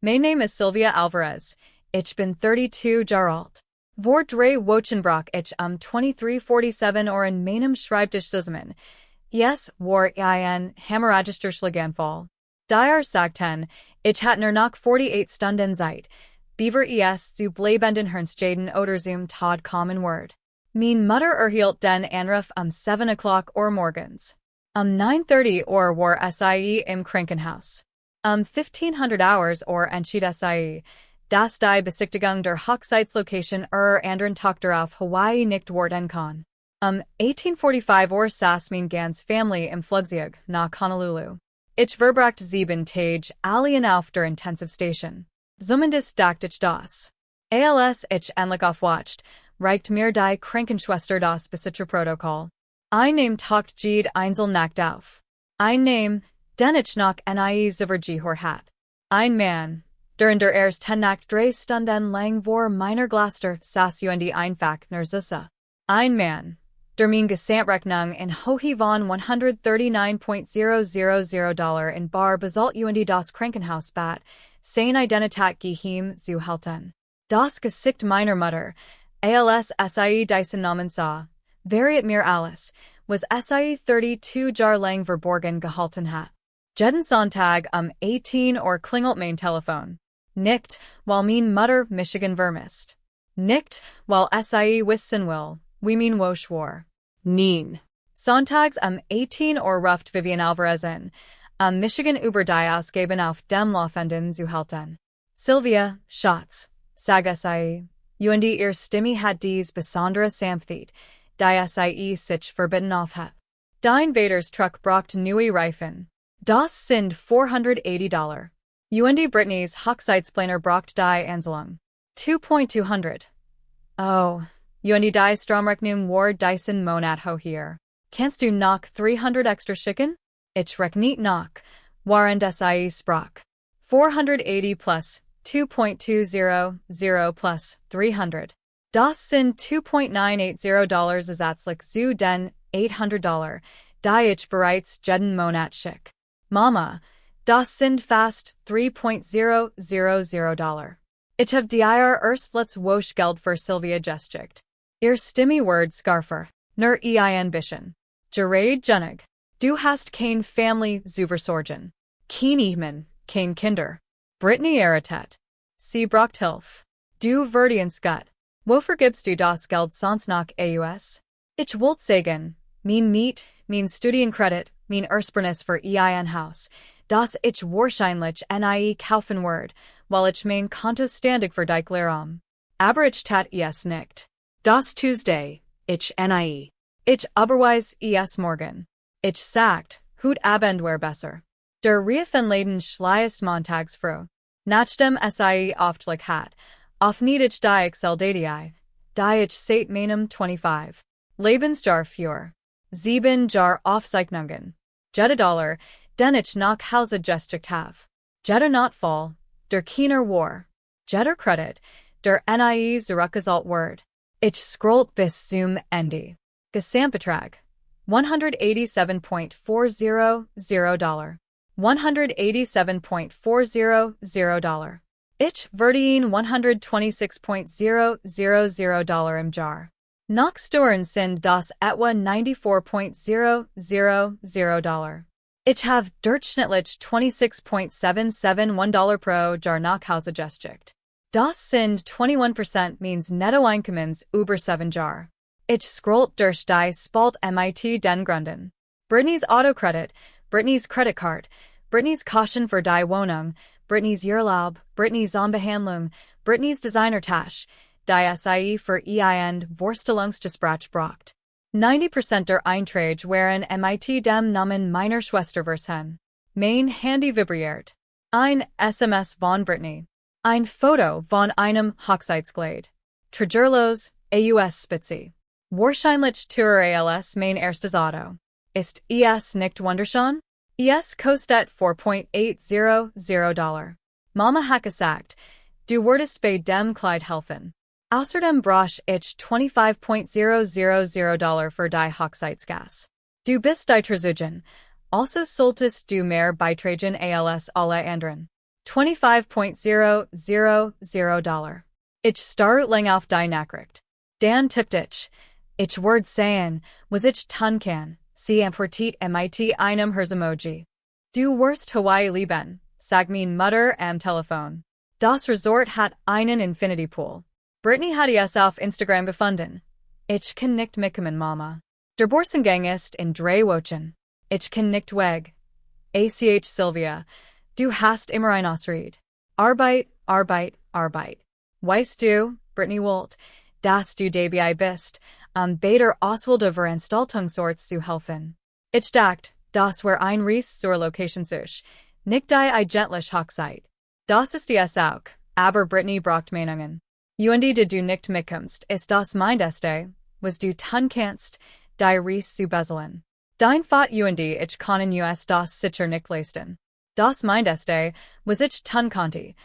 My name is Sylvia Alvarez. Ich bin 32 Jahre alt. Vor drei Wochenbrach ich 2347 or in meinem Schreibtisch zusammen. Yes, war ein Hämorrhagisterschlaganfall. Die sagten, ich hatte nur noch 48 Stunden Zeit. Beaver zu bleibenden Hirnschäden oder zum Tod kommen Word. Mein Mutter erhielt den Anruf 7 o'clock or morgens. 9:30 or war sie im Krankenhaus. 1500 hours or entschied sie, dass die Besichtigung der Hochzeitslocation anderen Tag darauf Hawaii nicht worden kann. 1845 or saß mein ganz Familie im Flugzeug nach Honolulu. Ich verbracht 7 Tage allein auf der Intensivstation. Zumindest dachte ich das. Als ich endlich aufwacht, reicht mir die Krankenschwester das Besucherprotokoll. Ein Name taucht jede einzelne Nacht auf. Ein Name, den ich noch nie zuvor gehört hat. Ein Mann, der in der ersten Nacht 3 Stunden lang vor meiner Glaster saß einfach nur Susse. Ein Mann, der min Gesamtrechnung in Höhe von $139.000 in bar bezahlt das Krankenhaus bat, seine Identität geheim zu halten. Das Gesicht meiner Mutter, als sie diesen Namen sah, variiert mir alles, was sie 32 Jahre lang verborgen gehalten hat. Jeden Sonntag 18 or klingelt mein Telefon. Nicht, weil mein Mutter Michigan vermisst. Nicht, weil sie wissen will, wie mein wo schwor. Nein. Sonntags 18 or ruft Vivian Alvarez in, Michigan über die Ausgaben auf dem Laufenden zu halten. Sylvia, Schatz, sag sie, ihre Stimme hat dies besondere Sanftheit, die sie sich verbinden aufhat. Dein Vaters Truck braucht neue Reifen. Das sind $480. Britney's Hochzeitsplaner braucht die Anzahlung. 2.200. Oh, die Stromrechnung war diesen Monat hoch. Kannst du noch 300 extra schicken? Ich rechne nach, während sie sprach. 480 plus 2.200 plus 300. Das sind $2.980 ersatzlich zu den $800, die ich bereits jeden Monat schick. Mama, das sind fast $3.000. Ich hab dir erst letztes Geld für Sylvia gesteckt. Ihr Stimme word scarfer, nur EIN bisschen. Gerard Junig. Du hast kein Familie zu versorgen. Kein Ehemann, kein Kinder. Brittany Erritet. Sie braucht Hilfe. Du verdienst gut. Wofür gibst du das Geld sonst noch aus? Ich wollte sagen, mein Miet, mein Studienkredit, mein Ersparnis für EIN Haus, das ich wahrscheinlich nie kaufen werde, weil ich mein Konto ständig für dich leer Aber ich tat es nicht. Das Tuesday, ich nie. Ich aberweise es morgen. Ich sagt, hut Abend wär besser. Der Reifenladen schleiest montags froh. Nachdem sie oftlich hat, auf nicht ich die Exceldadii, die ich seit meinem 25. Lebensjahr für. 7 Jahr Aufzeichnungen. Jede Dollar, den ich nach Hause gesteckt have. Jeder Notfall, der Kiener war. Jeder Credit, der nie zurückgezahlt word. Ich scrollt bis zum Ende. Gesamtbetrag. $187.400. $187.400. Ich verdiene $126.000 im Jahr. Nach Steuern sind das etwa $94.000. Ich have durchschnittlich $26.771 pro Jahr nach Hause gesteckt. Das sind 21% means Nettoeinkommens über 7 Jahr. Ich scrollt durch die Spalt mit den Gründen. Britney's Autocredit, Britney's Credit Card, Britney's Caution für die Wohnung, Britney's Urlaub, Britney's Anbehandlung, Britney's Designertasche, die sie für EIN Vorstellungsgespräch braucht. 90% der Einträge wären mit dem Namen meiner Schwester versehen. Mein Handy vibriert. Ein SMS von Britney. Ein Foto von einem Hochzeitskleid. Tragerlos, aus Spitze. Wahrscheinlich als mein erstes Auto. Ist es nicht wunderschön? Es kostet $4.800. Mama hat gesagt, du würdest bei dem Kleid helfen. Außerdem brauche ich $25.000 für die Hochzeitsgas. Du bist die Trazugen. Also solltest du mehr beitragen als alle anderen. $25.000. Ich start lang auf die Nachricht. Dan tippt ich word sein, was ich tun kann, sie antwortet mit einem Herz-Emoji. Du wirst Hawaii lieben, sag mein Mutter am Telefon. Das Resort hat einen Infinity-Pool. Brittany hat es auf Instagram gefunden. Ich kann nicht mitkommen, Mama. Der Börsengang ist in 3 Wochen. Ich kann nicht weg. ACH Sylvia, du hast immer ein Ausrede. Arbeit, Arbeit, Arbeit. Weißt du, Brittany wollt, dass du dabei bist, beter Auswilde Veranstaltungsort zu helfen. Ich dachte, das wär ein Ries zur Location such, nicht die eigentliche Hochzeit. Das ist es auch, aber Brittany braucht Meinungen. Und de du nicht mitkommst, ist das mindeste, was du tun kannst, die Ries zu bezahlen. Dein Fat und ich können us das sicher nicht leisten. Das mindeste, was ich tun konnte.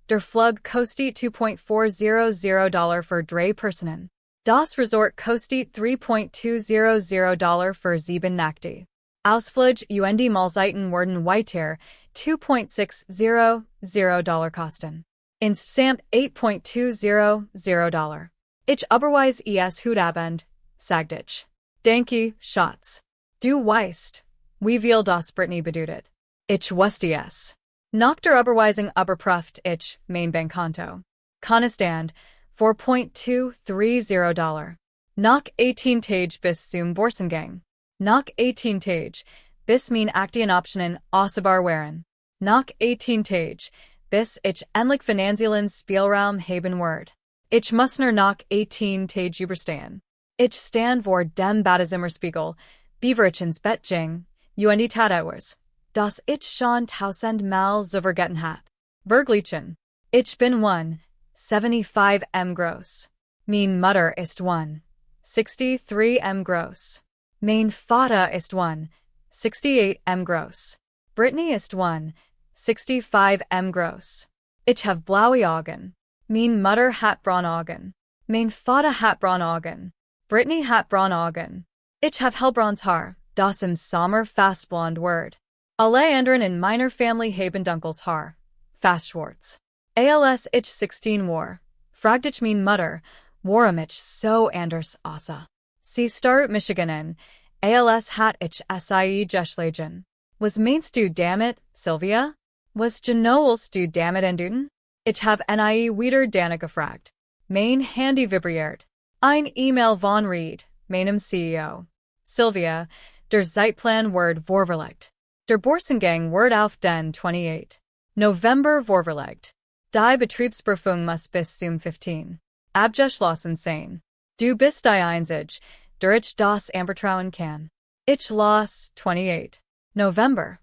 Der Flug kostet $2.400 für 3 Personen. Das Resort kostet $3.200 für 7 Nächte. Ausflug und Mahlzeiten werden weiter $2.600 kosten. Insgesamt $8.200. Ich überweise es heute Abend, sagt ich. Danke, Schatz. Du weißt, wie viel das Brittany bedeutet. Ich wusste es. Nach der Überweisung überprüft ich mein Bankkonto. Kontostand $4.230. Nach 18 Tage bis zum Börsengang. Nach 18 Tage bis mein Aktienoptionen ausbar waren. Nach 18 Tage bis ich endlich finanziellen Spielraum haben werde. Ich muss nur nach 18 Tage überstehen. Ich stand vor dem Badezimmerspiegel, bevor ich ins Bett ging, und die Tatouers, das ich schon 1000-mal so vergessen hat. Verglichen. Ich bin 1,75 m groß. Mein Mutter ist 1,63 m groß. Mein Vater ist 1,68 m groß. Brittany ist 1,65 m groß. Ich have blaue Augen. Mein Mutter hat braune Augen. Mein Vater hat braune Augen. Brittany hat braune Augen. Ich have hellbraunes Haar, das im Sommer fast blond wird. Alle anderen in meiner Familie haben dunkles Haar, fast schwarz. Als ich 16 war, fragte ich mein Mutter, warum ich so anders aussah. Sie starrt Michiganen, als hat ich SIE geschlagen. Was meinst du damit, Sylvia? Was genoelst du damit enduten? Ich habe nie wieder Dana gefragt. Mein Handy vibriert. Ein E-Mail von Reed, meinem CEO. Sylvia, der Zeitplan wird vorverlegt. Der Börsengang wird auf den 28. November vorverlegt. Die Betriebsprüfung muss bis zum 15. Abgeschlossen sein. Du bist die Einzige, der ich das anvertrauen kann. Ich las 28. November.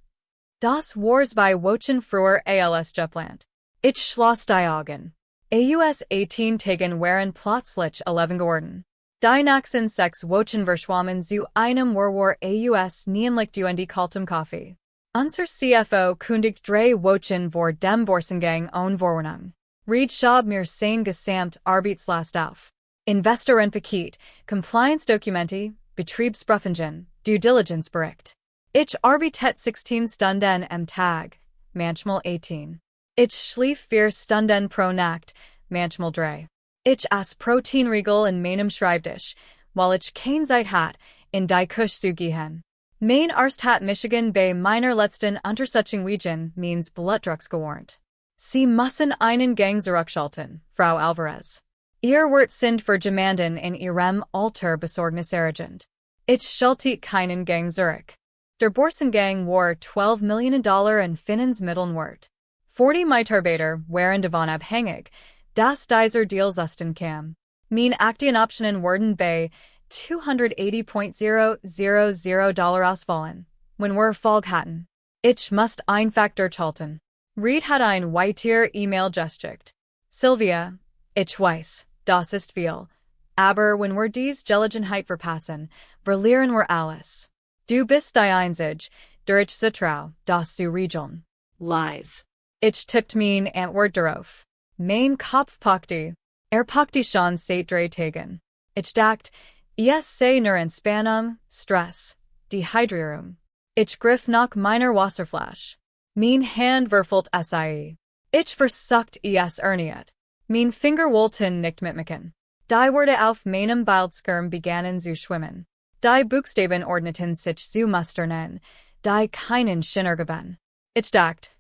Das war's bei Wochen früher als geplant. Ich schloss die Augen. Aus 18 Tagen waren plötzlich 11 geworden. Die nächsten 6 Wochen verschwammen zu einem Wirrwarr aus Neonlicht und kaltem Kaffee. Unser CFO kündigt 3 Wochen vor dem Börsengang ohne Vorwarnung. Reed schab mir sein gesamt Arbeitslast auf. Investorenpaket, Compliance-Dokumente, Betriebsprüfungen, Due Diligence-Bericht. Ich arbeite 16 Stunden am Tag, manchmal 18. Ich schlief 4 Stunden pro Nacht, manchmal 3. Ich ess Proteinriegel in meinem Schreibtisch, weil ich keine Zeit hat, in die Küche zu gehen. Mein Arzt hat Michigan bei meiner letzten Untersuchung wegen meines Blutdrucks gewarnt. Sie müssen einen Gang zurückschalten, Frau Alvarez. Ihr Wort sind für jemanden in ihrem Alter besorgniserregend. Ich schalte keinen Gang zurück. Der Börsengang war $12 Millionen in Finanzmitteln wert. 40 Mitarbeiter waren davon abhängig, dass dieser Deal zustande kam. Mein Aktienoptionen wurden bei $280.000 ausfallen, wenn wir Erfolg hatten. Ich musste einfach durchhalten. Reed hat ein weiter E-Mail geschickt. Sylvia, ich weiß, das ist viel. Aber wenn wir dies Gelegenheit verpassen, verlieren wir alles. Du bist die Einzige, der ich zutrau, das zu regeln. Lies. Ich tippt mein Antwort darauf. Mein Kopf packte. Packte schon seit 3 Tagen. Ich dachte, es sei nur Entspannung, Stress, Dehydrierung. Ich griff nach meiner Wasserflasche. Mein Hand würfelt SIE. Ich versucht es erneut. Mein Finger wollten nicht mitmachen. Die Worte auf meinem Bildschirm begannen zu schwimmen. Die Buchstaben ordneten sich zu Mustern, die keinen Sinn ergaben. Ich dachte,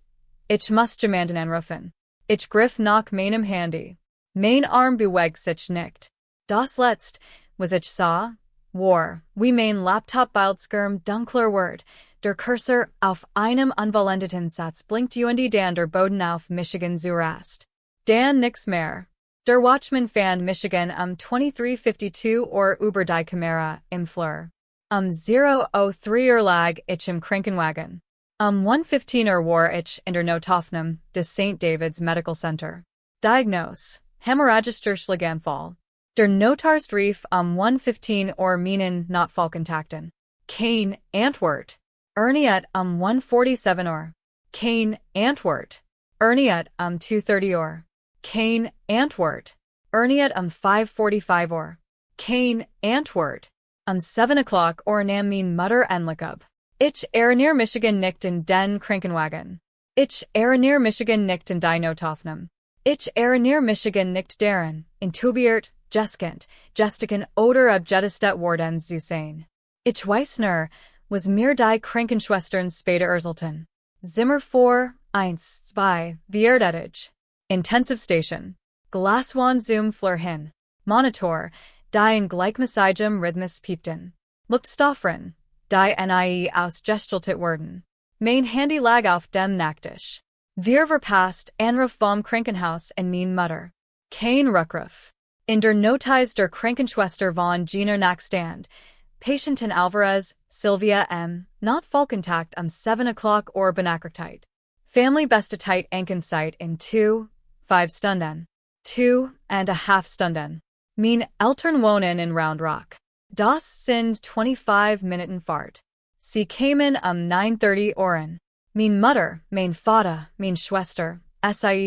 ich muss jemanden anrufen. Ich griff nach meinem Handy. Mein Arm bewegt sich nicht. Das letzte, was ich sah, war, wie mein Laptop-Bildschirm dunkler wird. Der Cursor auf einem unvollendeten Satz blinkt und dann der Boden auf Michigan zuerst. Dann nix mehr. Der Watchman fand Michigan 23:52 über die Kamera im Flur. 0:03 lag ich im Krankenwagen. 1:15 war ich in der Notaufnahme des St. David's Medical Center. Diagnose: hämorrhagischer Schlaganfall. Der Notarzt rief 1:15 meinen Notfallkontakten. Kein Antwort. Erneut 1:47 Kein Antwort. Erneut 2:30 Kein Antwort. Erneut 5:45 Kein Antwort. 7 o'clock nam mein Mutter endlich ab. Ich near Michigan nicht in den Krankenwagen. Ich near Michigan nicht in die Notaufnahme. Ich near Michigan nicht darin, intubiert, gestiken oder abjedestet worden zu sein. Ich weiß nur, was mir die Krankenschwestern später erzählten. Zimmer 4, 1, 2, veränderte. Intensive Station. Glaswan zum Flur hin. Monitor, die in gleichmäßigem Rhythmus piepten. Luftstoffern, die nie ausgestaltet wurden. Mein Handy lag auf dem Nachttisch. Wir verpasst Anruf vom Krankenhaus und mein Mutter. Kein Rückruf. In der Notiz der Krankenschwester von Jener Nachstand. Patientin Alvarez, Sylvia M. Notfallkontakt 7 o'clock benachrichtigt. Family Bestetheit Ankenszeit in 5 Stunden. 2,5 Stunden. Mein Eltern wohnen in Round Rock. Das sind 25 Minuten Fahrt. Sie kamen 9:30 Uhr. Mein Mutter, mein Vater, mein Schwester,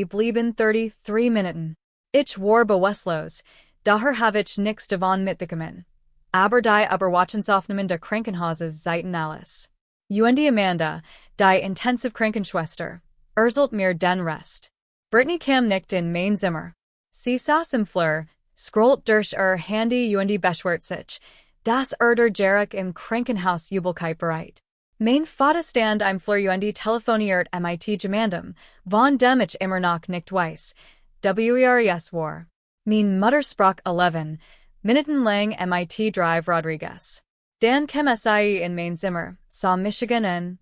blieben 33 Minuten. Ich war bewusstlos, daher habe ich nichts davon mitbekommen. Aber die Überwachungsaufnahmen der Krankenhauses zeigten alles. Und Amanda, die Intensivkrankenschwester, erzählt mir den Rest. Brittany kam nicht in mein Zimmer. Sie saß im Flur, scrollt durch ihr Handy und beschwert sich, dass der Jarek im Krankenhaus Jubelkeit bereit. Mein Vater stand im Flur und telefoniert mit jemandem, von dem ich immer noch nicht weiß. WERES war. Mein Mutter sprach 11 Minuten lang mit Drive Rodriguez. Dann kam in mein Zimmer, sah Michigan in.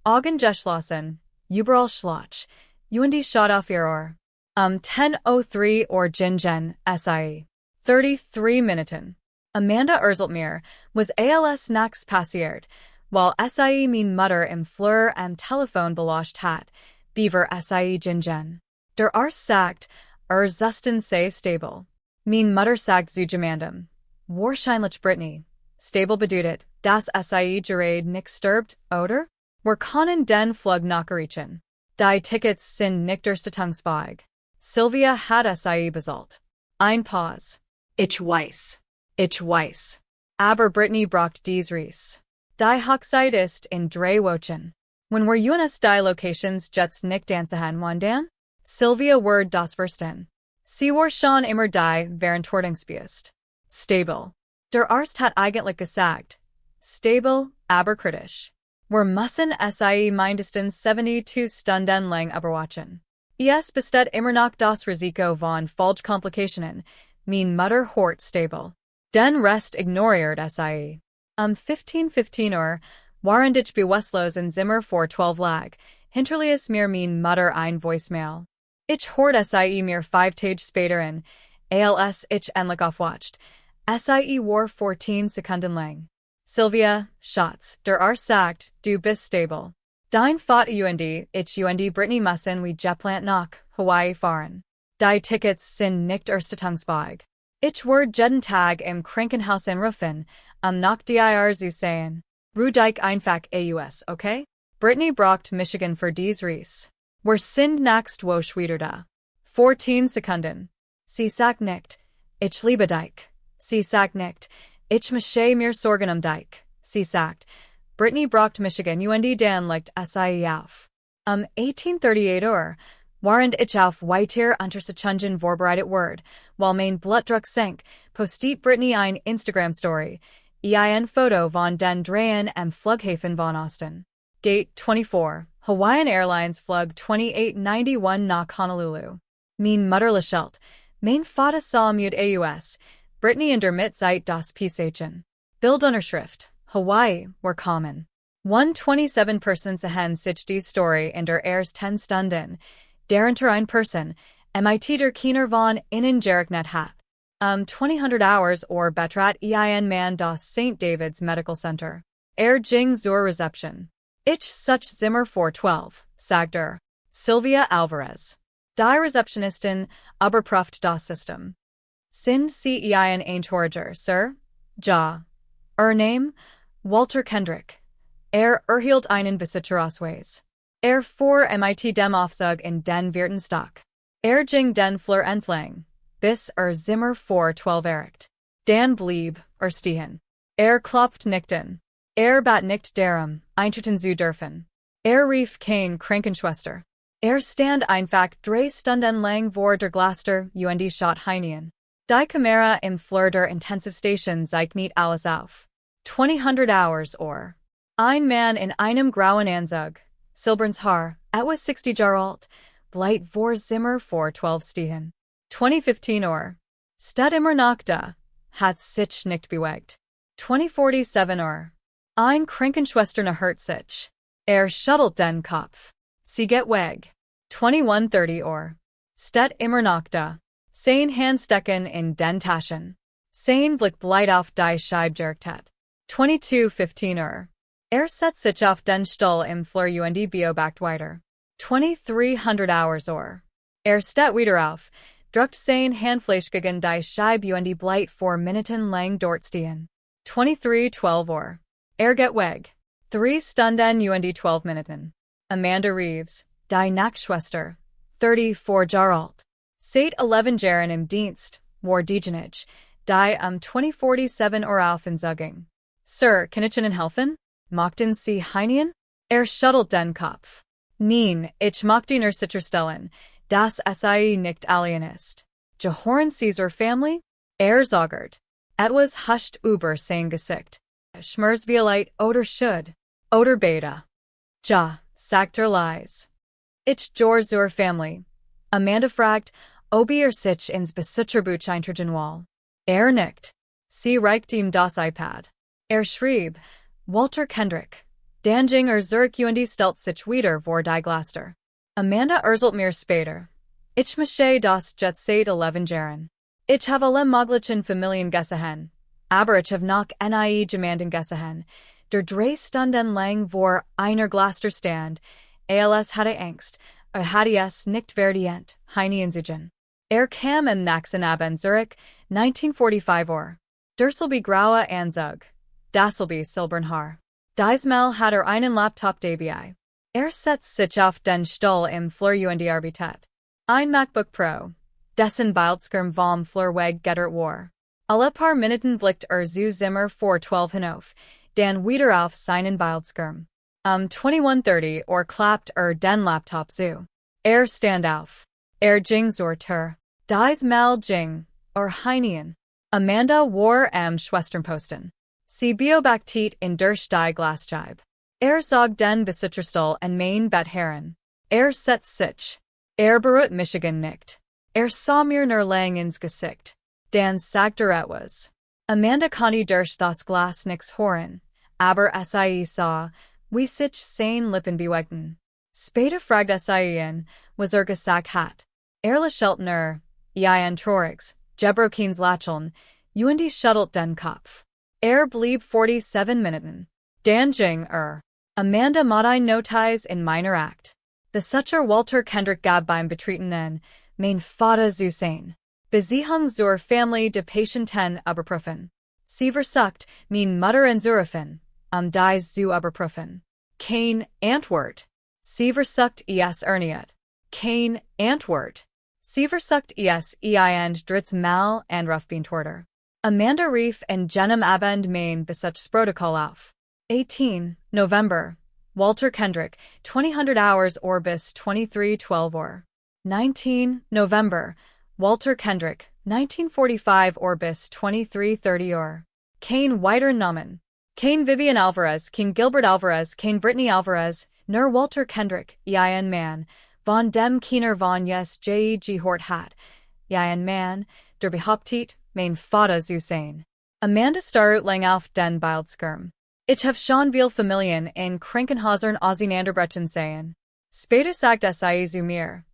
Augen geschlossen, überall Schloch, und schaut auf ihr Ohr. 10:03 Jen, 33 Minuten. Amanda erzählt mir, was als nachts passiert, while mein Mutter im Flur am Telefon belauscht hat, beaver Jen. Der Arzt sagt, Zustand sei stable. Mein Mutter sagt zu jemandem, wahrscheinlich Brittany. Stable bedeutet, dass gerade nicht stirbt, oder? Wir können den Flug nachreichen. Die Tickets sind nicht erstattungsfähig. Sylvia hat bezahlt. Ein Pause. Ich weiß. Aber Brittany braucht dies Reis. Die Hochzeit ist in 3 Wochen. When wir uns die Locations jetzt nicht ansahen wann Sylvia wird das verstehen. Sie war schon immer die Verantwortungsbewusst. Stable. Der Arzt hat eigentlich gesagt. Stable, aber kritisch. Wir müssen mindestens 72 Stunden lang überwachen. Es besteht immer noch das Risiko von Folgekomplikationen. Mein Mutter hort stable. Den Rest ignoriert 15:15 während ich bewusstlos in Zimmer 412 lag, hinterließ mir mein Mutter ein Voicemail. Ich hort mir 5 Tage später in, als ich endlich aufwacht. War 14 Sekunden lang. Sylvia, Schatz, der Arzt sagt, du bist stable. Dein Vater ich und Brittany müssen wie geplant nach Hawaii fahren. Die Tickets sind nicht erstattungsfähig. Ich werde jeden Tag im Krankenhaus anrufen, nach dir zu sehen. Dich einfach aus, okay? Brittany braucht Michigan für dies Reis. Wir sind nächste Woche wieder da. 14 Sekunden. Sie sagt nicht, ich liebe dich. Sie sagt nicht, ich mache mir Sorgen dich. Sie sagt, Brittany braucht Michigan und dann legt auf. 18:38 Warend ich auf weiter untersuchungen vorbereitet word, while mein Blutdruck sank, postet Brittany ein Instagram-Story, EIN Foto von den Dreien am Flughafen von Austin. Gate 24, Hawaiian Airlines Flug 2891 nach Honolulu. Mein Mutterlichkeit, mein Vater sah mut aus, Brittany in der Mitzeit das Pieschen. Bildunterschrift, Hawaii, were common. 127 Persons ahen sich die Story in der ersten Stunden, darunter ein Person, mit der Kinder von innen gerechnet hat. 200 hours or betrat ein man das St. David's Medical Center. Ging zur Reception. Ich such Zimmer 412, sagt Sylvia Alvarez. Die Rezeptionistin überprüft das System. Sind Sie ein Eintorger, Sir? Ja. Name? Walter Kendrick. Erhielt einen Besitzerausweis. Fuhr mit dem Aufzug in den vierten Stock. Ging den Flur entlang, bis Zimmer 412 erreicht. Dan blieb stehen. Klopft nicht an. Bat nicht darum, eintreten zu dürfen. Rief kein Krankenschwester. Stand einfach 3 Stunden lang vor der Glaster und Schott hinein. Die Kamera im Flur der Intensivstation zeigt nicht alles auf. 200 hours or. Ein Mann in einem grauen Anzug, silbernes Haar, etwas 60 Jahre alt, blieb vor Zimmer 412 stehen. 2015 or. Steht immer noch da, hat sich nicht bewegt. 2047 or. Ein Krankenschwester hört sich. Schüttelt den Kopf. Sie geht weg. 2130 or. Steht immer noch da. Sein Handstecken in den Taschen. Sein Blick blieb auf die Scheibe gerichtet. 2215 or. Setzt sich auf den Stuhl im Flur und beobachtet weiter. 2300 hours or. Steht wieder auf, drückt sein Handfläche gegen die Scheibe und bleibt 4 Minuten lang dort stehen. 2312 or. Geht weg. 3 Stunden und 12 Minuten. Amanda Reeves, die Nachtschwester, 34 Jahre alt. Seit 11 Jahren im Dienst, war diejenige, die 2047 Uhr aufgezogen. Sir, kann ich Ihnen helfen? Mochten Sie hinein? Schüttelt den Kopf. Nein, ich möchte Ihnen sicherstellen, dass Sie nicht alien ist. Gehören Sie zur Familie? Sagt. Etwas huscht über sein Gesicht. Schmers violett oder should. Oder beide. Ja, sagt leise. Ich gehöre zur Familie. Amanda fragt, ob sich ins Besucherbuch eintragen will. Nickt. Sie reicht ihm das iPad. Schrieb, Walter Kendrick. Dan ging zurück und stellt sich wieder vor die Glaster. Amanda erzählt mir später. Ich möchte das jet seit 11 Jahren. Ich habe alle möglichen Familien gesehen. Aber ich habe noch nie jemanden gesehen, der 3 Stunden lang vor einer Glaster stand. Als hatte Angst, hatte es nicht verdient, hineinzugehen. Kam am nächsten Abend zurück, 1945 Uhr. Derselbe graue Anzug. Dasselbe silbern Haar. Diesmal hat einen Laptop dabei. Setzt sich auf den Stuhl im Flur und arbeitet. Ein MacBook Pro. Dessen Bildschirm vom Flur weg gettert war. Alle paar Minuten blickt zu Zimmer 412 hinauf, dann wieder auf seinen Bildschirm. 2130 or klappt den Laptop zu. Stand auf. Ging zur Tür. Diesmal ging, hinein. Amanda war am Schwesternposten. Sie beobachtet in der die Glasscheibe. Zog den Besitzerstuhl an mein Bett heran. Setzt sich. Beruht Michigan nicht. Sah mir nur lang ins Gesicht. Dan sagt etwas. Amanda konnte durch das Glas nix hören, aber sie sah, wie sich sein Lippen bewegten. Später fragt sie ihn, was gesagt hat. Lächelt nur, ein trauriges, Gebrokins Lächeln, und schüttelt den Kopf. Blieb 47 Minuten. Dan ging Amanda mod ein Notiz in meiner Act. Besucher Walter Kendrick gab beim Betreten an, mein Vater zu sein. Besiehung zur Familie de Patienten überprüfen. Sie versucht, mein Mutter anzurufen, dies zu überprüfen. Kein Antwort. Sie versucht es erneut. Kein Antwort. Sie versucht es ein drittes Mal anrufen torter. Amanda rief en jenem Abend mein Besucherprotokoll auf. 18 November. Walter Kendrick, 2000 hours or bis 2312 Uhr. 19 November, Walter Kendrick, 1945 or bis 2330 or. Kane Whiter Nauman. Kane Vivian Alvarez, King Gilbert Alvarez, Kane Brittany Alvarez, Nur Walter Kendrick, EIN Man, von dem Kiener von Yes Jeg Hort Hat, EIN Man, der Behauptet, mein Vater zu sein. Amanda Starut lang auf den Bildskirm. Ich habe schon viel Familien in Krankenhäusern auseinanderbrechen sehen. Später sagt sie zu mir.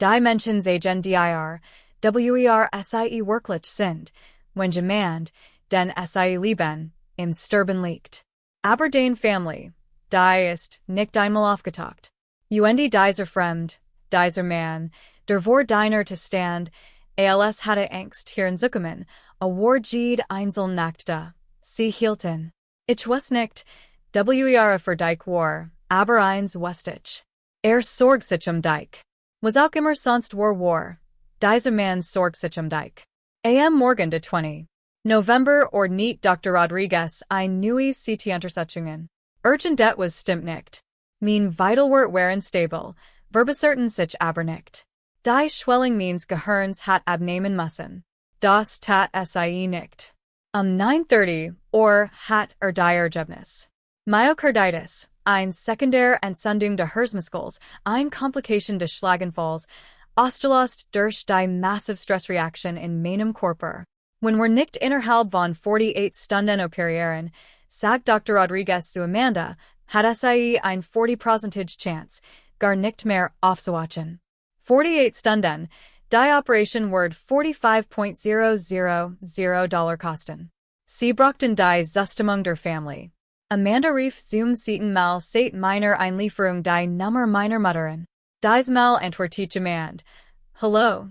Die Menschen sagen dir, sie wirklich sind, wenn jemand, den sie lieben, im Sterben liegt. Aber den Familie, die ist nicht einmal aufgetaucht. Dieser Fremd, dieser Mann, der vor deiner te stand, als hatte Angst hier in Zukommen, war jede einzelne Nacht da. Sie hielten. Ich weiß nicht, für dich war, aber eins wusste ich. Sorgt sich dich. Was auch immer sonst war. Dieser Mann sorgt sich dich. Morgen de 20. November or niet Dr. Rodriguez ein neues CT-Untersuchungen. Urgent was stimmt nicht. Mein Vitalwert waren stable, verbecerten sich aber nicht. Die Schwelling means Gehirns hat abnehmen müssen. Das tat sie nicht. 9:30 or hat die Ergebnis. Myocarditis, ein Sekundärentzündung der Herzmuskels, ein Komplikation des Schlaganfalls, ausgelöst durch die massive Stressreaktion in meinem Körper. Wenn wir nicht innerhalb von 48 Stunden operieren, sagt Dr. Rodriguez zu Amanda, hat sie ein 40% Chance, gar nicht mehr aufzuwachen. 48 Stunden, die Operation wird $45,000 kosten. Sie brachten die Zustimmung der Familie. Amanda rief zum zweiten Mal seit meiner Einlieferung die Nummer meiner Mutterin. Diesmal antwortete jemand. Hallo.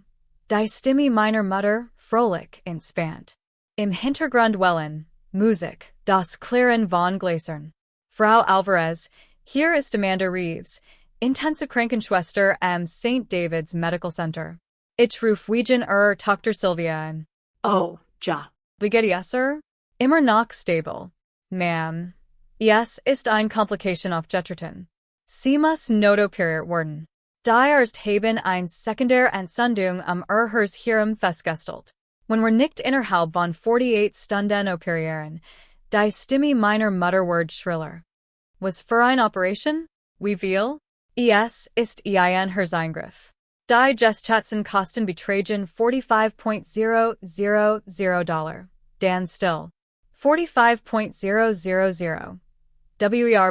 Die Stimme meiner Mutter, fröhlich, entspannt. Im Hintergrund wellen, Musik, das Klirren von Gläsern. Frau Alvarez, hier ist Amanda Reeves, intensive Krankenschwester am St. David's Medical Center. Ich ruf wegen Tochter Sylvia an. Oh, ja. Wie geht es Immer noch stable. Ma'am. Es ist ein Komplikation aufgetreten. Sie muss notoperiert werden. Die erst haben eine Sekundärentzündung am Hirn festgestellt. Wenn wir nicht innerhalb von 48 Stunden operieren, die Stimme meiner Mutter wird schriller. Was für eine Operation? Wie viel? Es ist ein Herzeingriff. Die Gestationen kosten betragen $45,000. Dan still. $45,000.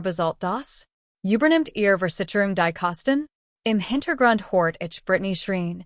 Besalt das? Übernimmt ihr Versicherung die Kosten? Im Hintergrund hort ich Brittany schrien.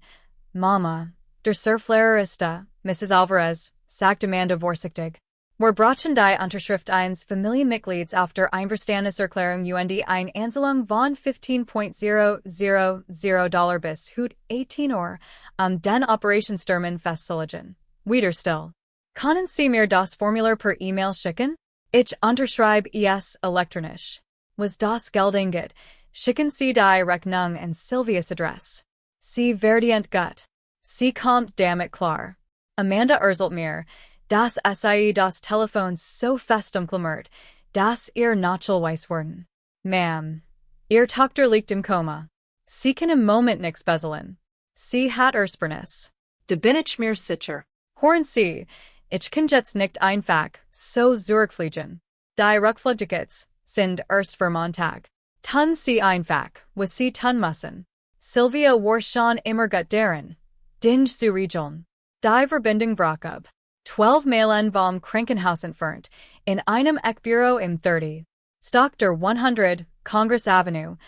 Mama, der Surflehrer ist da, Mrs. Alvarez, sagt Amanda vorsichtig. Wir brauchen die Unterschrift eines Familienmitglieds auf der Einverständniserklärung eine Anzahlung von $15,000 bis heute 18 Uhr, den Operationstermin festzulegen. Wieder still. Können Sie mir das Formular per E-Mail schicken? Ich unterschreibe es elektronisch. Was das Geld angeht, schicken Sie die Rechnung an Sylvias Adresse. Sie verdient gut. Sie kommt damit klar. Amanda erzählt mir, dass sie das Telefon so fest umklammert, dass ihr Nachel weiß werden. Ma'am, ihr Tochter liegt im Koma. Sie kann im Moment nichts bezahlen. Sie hat Ersparnis. Da bin ich mir sicher. Hören Sie, ich kann jetzt nicht einfach so zurückfliegen. Die Rückflugtickets sind erst für Montag. Tun Sie einfach, was Sie tun müssen. Sylvia war schon immer gut darin, Dinge zu regeln. Die Verbindung brach ab. 12 Meilen vom Krankenhaus entfernt, in einem Eckbüro im 30. Stock der 100, Congress Avenue,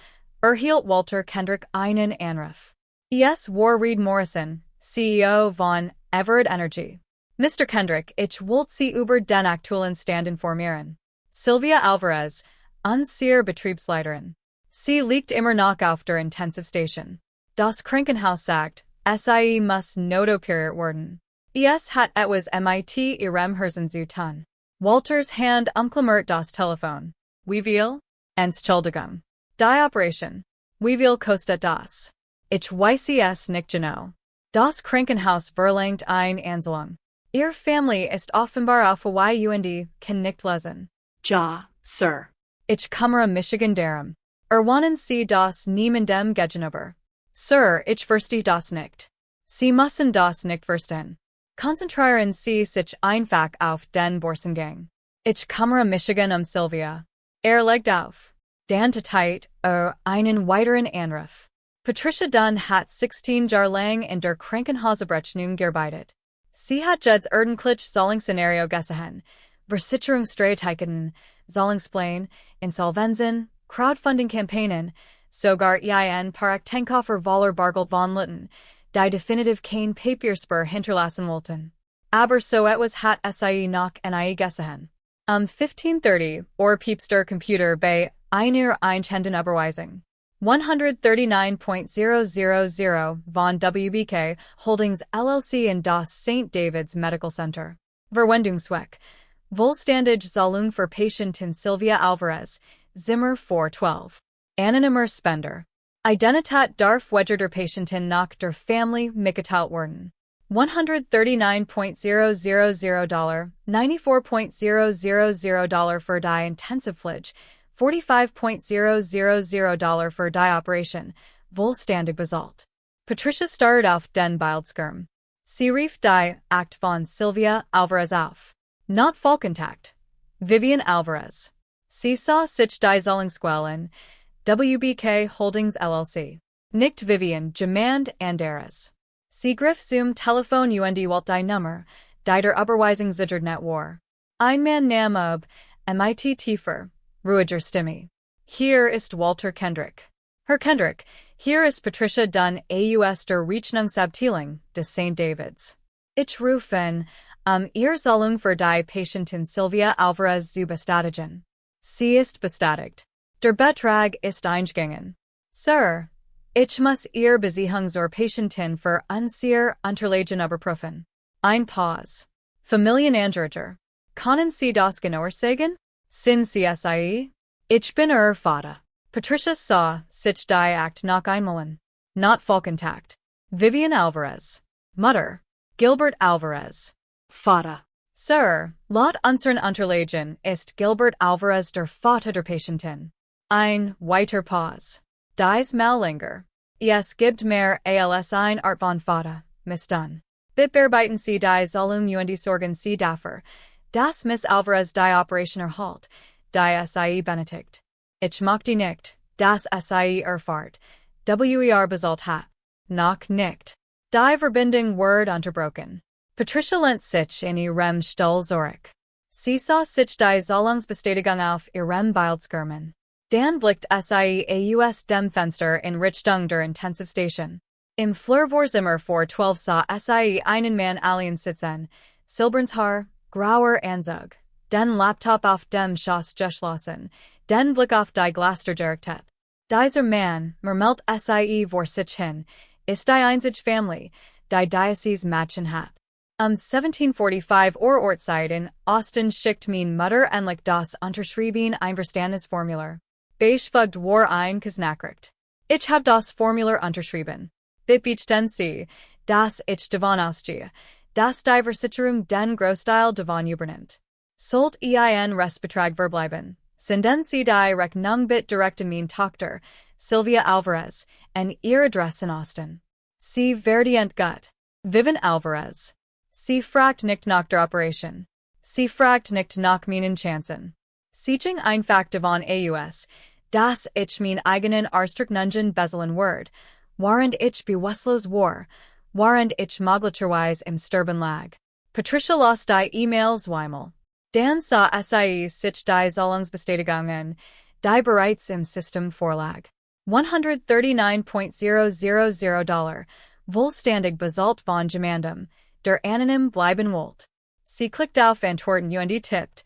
erhielt Walter Kendrick einen Anruf. Es war Reed Morrison, CEO von Everett Energy. Mr. Kendrick, ich wollte Sie über den aktuellen Stand informieren. Sylvia Alvarez, unsere Betriebsleiterin. Sie liegt immer noch auf der Intensivstation. Das Krankenhaus sagt, sie muss notoperiert werden. Es hat etwas mit ihrem Herzen zu tun. Walters Hand umklammert das Telefon. Wie viel? Entschuldigung. Die Operation. Wie viel kostet das? Ich weiß es nicht genau. Das Krankenhaus verlangt eine Anzahlung. Ihr Familie ist offenbar auf und kann nicht lesen. Ja, Sir. Ich komme Michigan darum. Erwarten Sie das niemandem gegenüber. Sir, ich verstehe das nicht. Sie müssen das nicht verstehen. Konzentrieren Sie sich einfach auf den Börsengang. Ich kümmere Michigan Sylvia. Legt auf. Dan Zeit, einen weiteren Anruf. Patricia Dunn hat 16 Jahre lang in der Krankenhausabrechnung gearbeitet. Sie hat Jed's ordentlich Zahlungsszenario gesehen, Versicherungsstreitigkeiten, Zahlungspläne, Insolvenzen, Crowdfunding-Kampagnen, sogar EIN Parachteinkoffer voller Bargeld von Litten, die definitiv kein Papierspur hinterlassen wollten. Aber so etwas hat sie noch nie gesehen. 1530, Piepster Computer bei einer Einhänden Überweisung. 139.000 von WBK Holdings LLC in das St. David's Medical Center. Verwendungszweck. Vollständige Zahlung für Patientin Sylvia Alvarez, Zimmer 412. Anonymer Spender. Identität darf Wedger der Patientin nach der Familie mitgeteilt werden. $139.000, $94.000 für die Intensivpflege, $45.000 für die Operation, vollständig bezahlt. Patricia startet auf den Bildschirm. Sie rief die Akt von Sylvia Alvarez auf. Not Vollkontakt. Vivian Alvarez. Sie sah sich die Zahlungsquellen. WBK Holdings LLC. Nicht Vivian Jemand anderes. Sie griff zum Telefon und wählt die Nummer, die der Überweisung sichert war. Ein Mann nahm ab, mit tiefer, ruhiger Stimme. Hier ist Walter Kendrick. Herr Kendrick, hier ist Patricia Dunn aus der Rechnungsabteilung des St. David's. Ich rufe Ihr Zahlung für die Patientin Sylvia Alvarez zu bestätigen. Sie ist bestätigt. Der Betrag ist eingegangen. Sir, ich muss Ihr Besichtigung zur Patientin für unser Unterlagen überprüfen. Ein Pause. Familienangehöriger. Können Sie das genauer sagen? Sind Sie sie? Ich bin Ihr Vater. Patricia sah sich die Akt noch einmal. Not Vollkontakt. Vivian Alvarez. Mutter. Gilbert Alvarez. Vater. Sir, laut unseren Unterlagen ist Gilbert Alvarez der Vater der Patientin. Ein weiter Pause. Dies mal länger. Es gibt mehr als ein Art von Vater, Miss Dunn. Bearbeiten Sie die Zahlung und sorgen Sie dafür, dass Miss Alvarez die Operation erhält, die sie benötigt. Ich möchte nicht, dass sie erfahrt, bezahlt hat. Noch nicht. Die Verbindung wird unterbrochen. Patricia lehnt sich in ihrem Stuhl zurück. Sie sah sich die Zahlungsbestätigung auf ihrem Bildschirm. Dan blickt sie aus dem Fenster in Richtung der Intensivstation. Im Flurvorzimmer 412 sah sie einen Mann allein sitzen, silbernes Haar, grauer Anzug, den Laptop auf dem Schoß geschlossen, den Blick auf die Gläser gerichtet. Dieser Mann, murmelt sie vor sich hin, ist die einzige Familie, die Diocese Mädchen hat. 1745 Ortszeit in Austin schickt mein Mutter endlich das unterschrieben Einverständnisformular. Beschwagt war ein Knackrickt. Ich hab das Formular unterschrieben. Bestätigen Sie, dass ich davon ausgehe, dass die Versicherung den Großteil davon übernimmt. Sollt EIN Restbetrag verbleiben, senden Sie die Rechnung direkt an meine Tochter, Sylvia Alvarez, an ihre Adresse in Austin. Sie werde entgut. Vivian Alvarez. Sie fragt nicht nach der Operation. Sie fragt nicht nach meinen Chancen. Siching einfach davon aus, dass ich mein eigenen Ausdruckungen beselen werde, während ich bewusstlos war, während ich möglicherweise im Sterben lag. Patricia las die E-Mails zweimal. Dan sah sich die Zahlungsbestätigungen, die bereits im System vorlag. $139.000, vollständig bezahlt von jemandem, der anonym bleiben wollt. Sie klickt auf Antworten und tippt,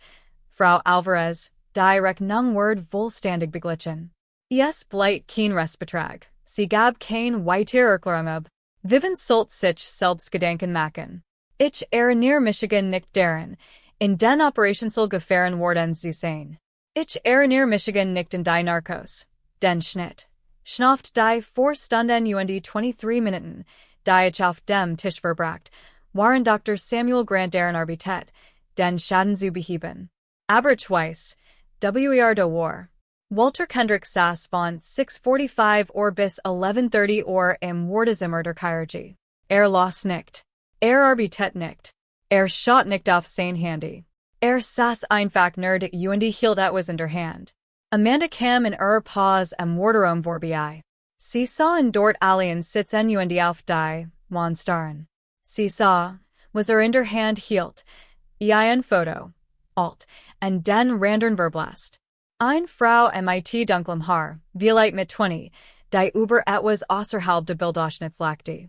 Frau Alvarez, die Rechnung wird vollständig beglichen. Es bleibt kein Restbetrag. Sie gab kein weitere Erklärung ab. Vivian sollt sich selbst Gedanken machen. Ich erinnere Michigan nicht daran, in den Operationsel gefahren worden zu sein. Ich erinnere Michigan nicht in die Narcos. Den Schnitt. Schnauft die 4 Stunden und 23 Minuten, die ich auf dem Tisch verbracht, waren Dr. Samuel Grant deren Arbeit, den Schaden zu beheben. Aber ich weiß, wer da war. Walter Kendrick saß von 6:45 bis 11:30 im Wardezimmer der Chirurgie. Los nicht. Arbeitet nicht. Schaut nicht auf sein Handy. Saß einfach nerd und hielt etwas in der Hand. Amanda kam in Pause am Warderaum vorbei. Sie sah in dort allen sitzen und auf die Wand starren. Sie sah, was in der Hand hielt, ein Foto, alt, und den Randern verblasst. Eine Frau mit dunklem Haar, vielleicht mit 20, die über etwas außerhalb der Bildausschnitts lachte.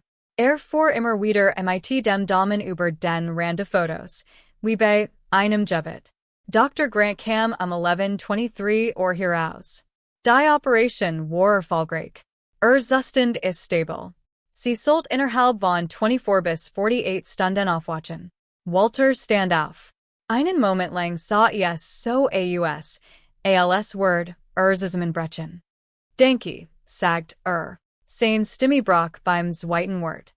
Fuhr immer wieder mit dem Daumen über den Rand der Fotos, wie bei einem Jebet. Dr. Grant kam 11:23 heraus. Die Operation war erfolgreich. Zustand ist stabil. Sie sollt innerhalb von 24 bis 48 Stunden aufwachen. Walter stand auf. Einen Moment lang sah so aus, als Word, zusammenbrechen. Denke, sagt sein Stimme brach beim zweiten Wort.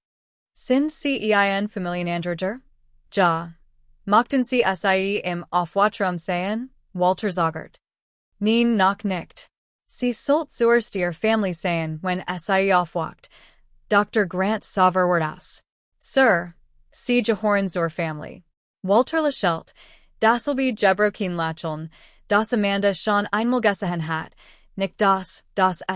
Sind Sie EIN Familienangehöriger? Ja. Mochten Sie Sie im Aufwachraum sehen? Walter sagert. Nein, noch nicht. Sie sollt zuerst Ihre Familie sehen, wenn Sie aufwacht. Dr. Grant sah verwirrt aus. Sir, Sie gehören zur Familie. Walter lächelte. Das will be Gebrochen lächeln, das Amanda schon einmal gesehen hat, nicht das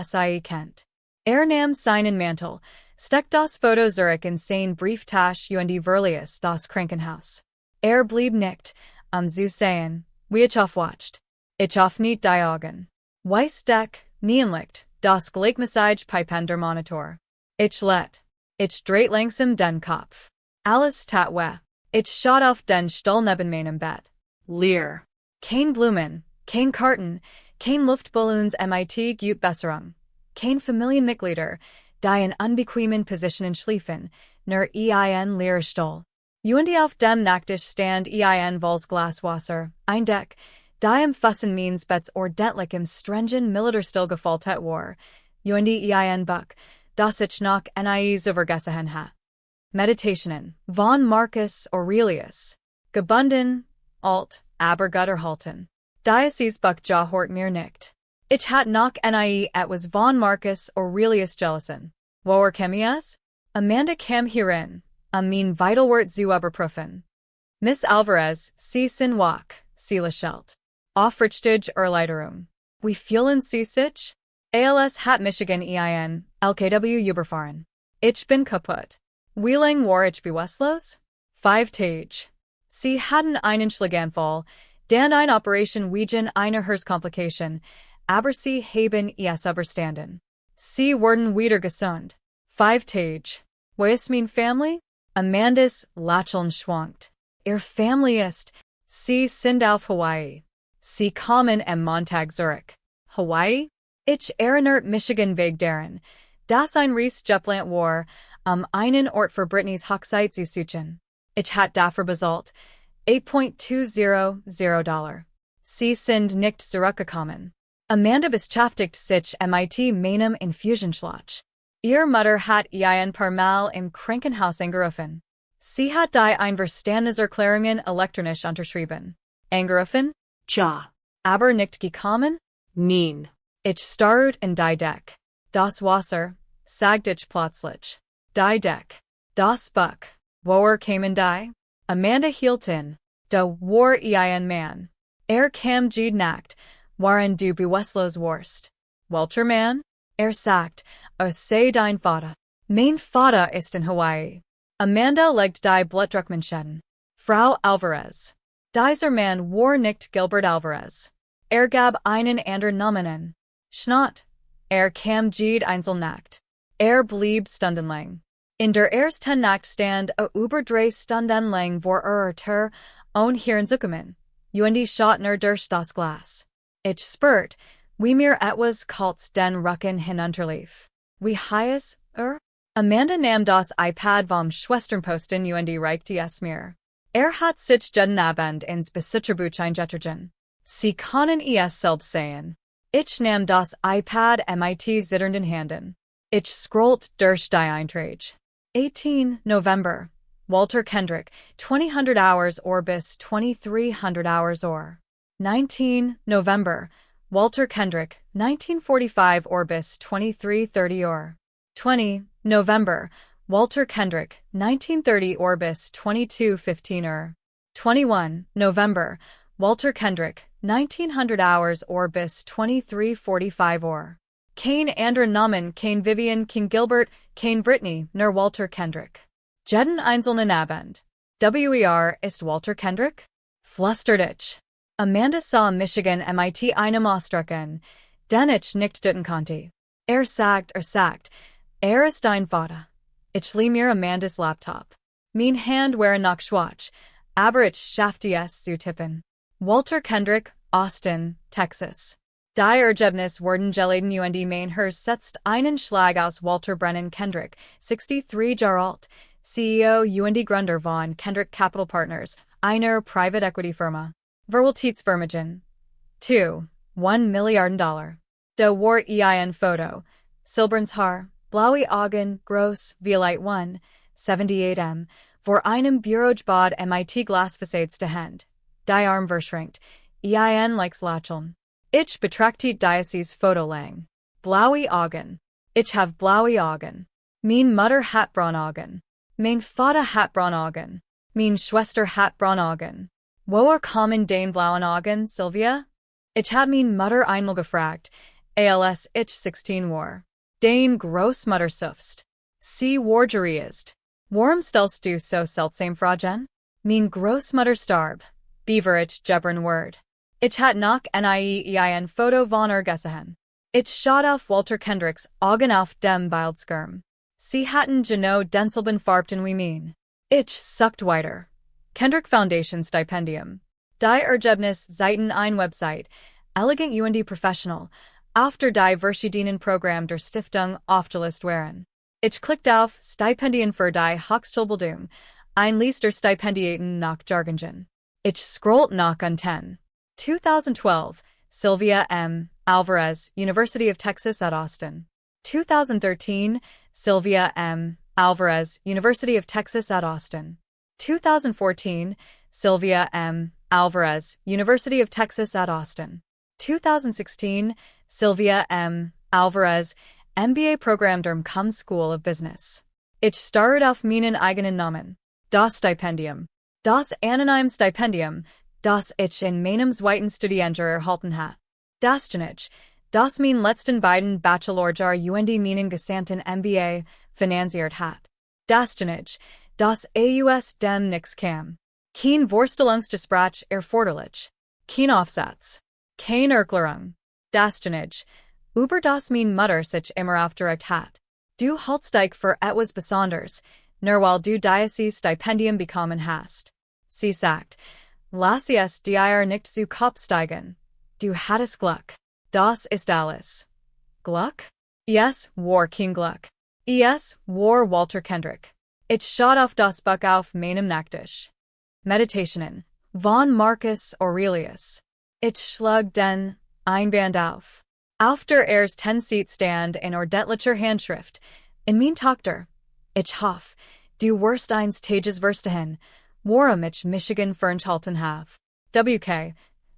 Sie kennt. Nahm seinen Mantel, steckte das Foto zurück in sein Brieftasche und verließ das Krankenhaus. Blieb nicht, zu sehen, wie ich aufwacht. Ich auf nicht die Augen. Weiß Deck, Neonlicht, das Gleichmessage Pipen der Monitor. Ich let. Ich dreht langsam den Kopf. Alles tat weh. Ich schaut auf den Stuhl neben meinem Bett. Leer. Kein Blumen, kein Karten, kein Luftballons mit Gutbesserung. Kein Familienmitglieder, die in unbequemen Positionen schliefen, nur ein leerer Stuhl. Und auf dem Nachttisch stand ein volles Glaswasser, ein Deck, die im Fassen meines Betts ordentlich im strengen Militärstill gefoltet war, und ein Buch, das ich noch nie vergessen ha. Meditationen, von Marcus Aurelius. Gebunden, alt, aber Gutterhalten. Dieses Buch hort mir nicht. Ich hat noch nie etwas von Marcus Aurelius gelesen. Woher kam es? Amanda kam hierin, mein Vitalwort zu überprüfen. Miss Alvarez, Sie sind wach, Sie lächelt. Aufrichtig Erleiderung. Wie fühlen Sie sich? Als hat Michigan EIN, LKW überfahren. Ich bin kaputt. Wie lang war ich bewusstlos? 5 Tage. Sie hatten einen Schlaganfall, dann eine Operation wegen einer Herzkomplikation, aber Sie haben es überstanden. Sie wurden wieder gesund. 5 Tage. Wo ist meine Familie? Amandas Lächeln schwankt. Ihr Familie ist, Sie sind auf Hawaii. Sie kommen am Montag zurück. Hawaii? Ich erinnere Michigan wegen daran, dass ein Reis-Jeplant war, einen Ort für Britneys Hochzeit zu suchen. Ich hat dafür bezahlt $8.200. Sie sind nicht zurückgekommen. Amanda beschäftigt sich mit meinem Infusionschlauch. Ihre Mutter hat ein paar Mal im Krankenhaus angerufen. Sie hat die Einverständniserklärungen elektronisch unterschrieben. Angerufen? Ja. Aber nicht gekommen? Nein. Ich starrte in die Deck. Das Wasser, sagte ich plötzlich. Die Deck. Das Buch. Woher kamen die? Amanda hielt in. Da war ein Mann. Kam jede Nacht, waren du bewusstlos warst. Welcher Mann? Sagt, sei dein Vater. Mein Vater ist in Hawaii. Amanda legt die Blutdruckmanschetten. Frau Alvarez. Dieser Mann war nicht Gilbert Alvarez. Gab einen anderen Namen. Schnott. Kam jede Einzelnacht. Blieb stundenlang. In der ersten Nacht stand über 3 Stunden lang vor und Hirn zukommen. Und schaut nur durch das Glas. Ich spürt, wie mir etwas kalts den Rücken hinunterlief. Wie heiß, Amanda nahm das iPad vom Schwesternposten und reichte es mir. Hat sich jeden Abend ins Besucherbuch eingetragen. Sie können es selbst sehen. Ich nahm das iPad mit zitternden Händen. Ich scrollt durch die Einträge. 18 November. Walter Kendrick, 2000 hours bis 2300 hours or. 19 November. Walter Kendrick, 1945 Orbis 2330 or 20. November, Walter Kendrick, 1930 Orbis 2215 or 21. November, Walter Kendrick, 1900 hours Orbis 2345 or Kane Andren Namen Kane Vivian King Gilbert Kane Brittany Ner Walter Kendrick. Jeden einzelnen Abend. Wer ist Walter Kendrick? Flusterditch. Amanda saw Michigan MIT einem Ausdrucken, den ich nicht deuten konnte. Sagt, ist dein Vater. Ich leih mir Amandas Laptop. Mein Hand wäre noch schwach, aber ich schaffte es zu tippen. Walter Kendrick, Austin, Texas. Die Ergebnis wurden geladen und mein Herz setzt einen Schlag aus Walter Brennan Kendrick, 63 Jahre alt, CEO und Gründer von Kendrick Capital Partners, einer Private Equity Firma. Verwaltitsfirmagen. 2. $1 Milliarden. De war EIN Foto. Silberns Haar, blaue Augen, groß, violett 1, 78 vor einem Bürogebäude MIT Glasfasades de Hand. Die Arm verschränkt. EIN likes Lacheln. Ich betrachte Dieses Foto lang. Blaue Augen. Ich have blaue Augen. Mein Mutter hat braun Augen. Mein Vater hat braun Augen. Mein Schwester hat braun Augen. Woher kommen den blauen Augen, Sylvia? Ich hab mein Mutter einmal gefragt, als ich 16 war. Den Großmutter suffst. Sie Wargerie ist. Warum stellst du so seltsame Fragen? Mein Großmutter starb. Beaver ich gebern word. Ich hat noch nie ein Foto von gesehen. Ich schaut auf Walter Kendricks Augen auf dem Bildschirm. Sie hatten genau denselben Farben wie mein. Ich sucht weiter. Kendrick Foundation Stipendium. Die Ergebnis Seiten ein Website. Elegant und professional. After die verschiedenen Programm der Stiftung aufgelist waren. Ich klickt auf Stipendien für die Hochschulbildung. Ein List der Stipendiaten nach Jargongen. Ich scrollt nach unten. 2012, Sylvia M. Alvarez, University of Texas at Austin. 2013, Sylvia M. Alvarez, University of Texas at Austin. 2014, Sylvia M. Alvarez, University of Texas at Austin. 2016, Sylvia M. Alvarez, MBA Program der Koma School of Business. Ich started auf meinen eigenen Namen. Das Stipendium. Das Anonyme Stipendium, das ich in meinem zweiten Studienjahr erhalten hat. Das Genich, das mein letzten beiden Bachelorjahr und meinen gesamten MBA finanziert hat. Das Genich, das aus dem nix kam. Kein Vorstellungsgespräch erforderlich. Kein Aufsatz. Keine Erklärung. Das Genich, über das mein Mutter sich immer aufgeregt hat. Du haltst dich für etwas Besonderes, nur weil du dieses Stipendium bekommen hast. Sie sagt, lass es dir nicht zu Kopf steigen. Du hattest Glück. Das ist alles. Glück? Es war kein Glück. Es war Walter Kendrick. Ich schaut auf das Buch auf meinem Nachttisch. Meditationen von Marcus Aurelius. Ich schlug den Einband auf. Auf der ersten Seat stand in ordentlicher Handschrift. In mein Tochter. Ich hoff, du wirst eins Tages verstehen, worum ich Michigan fernhalten have. WK.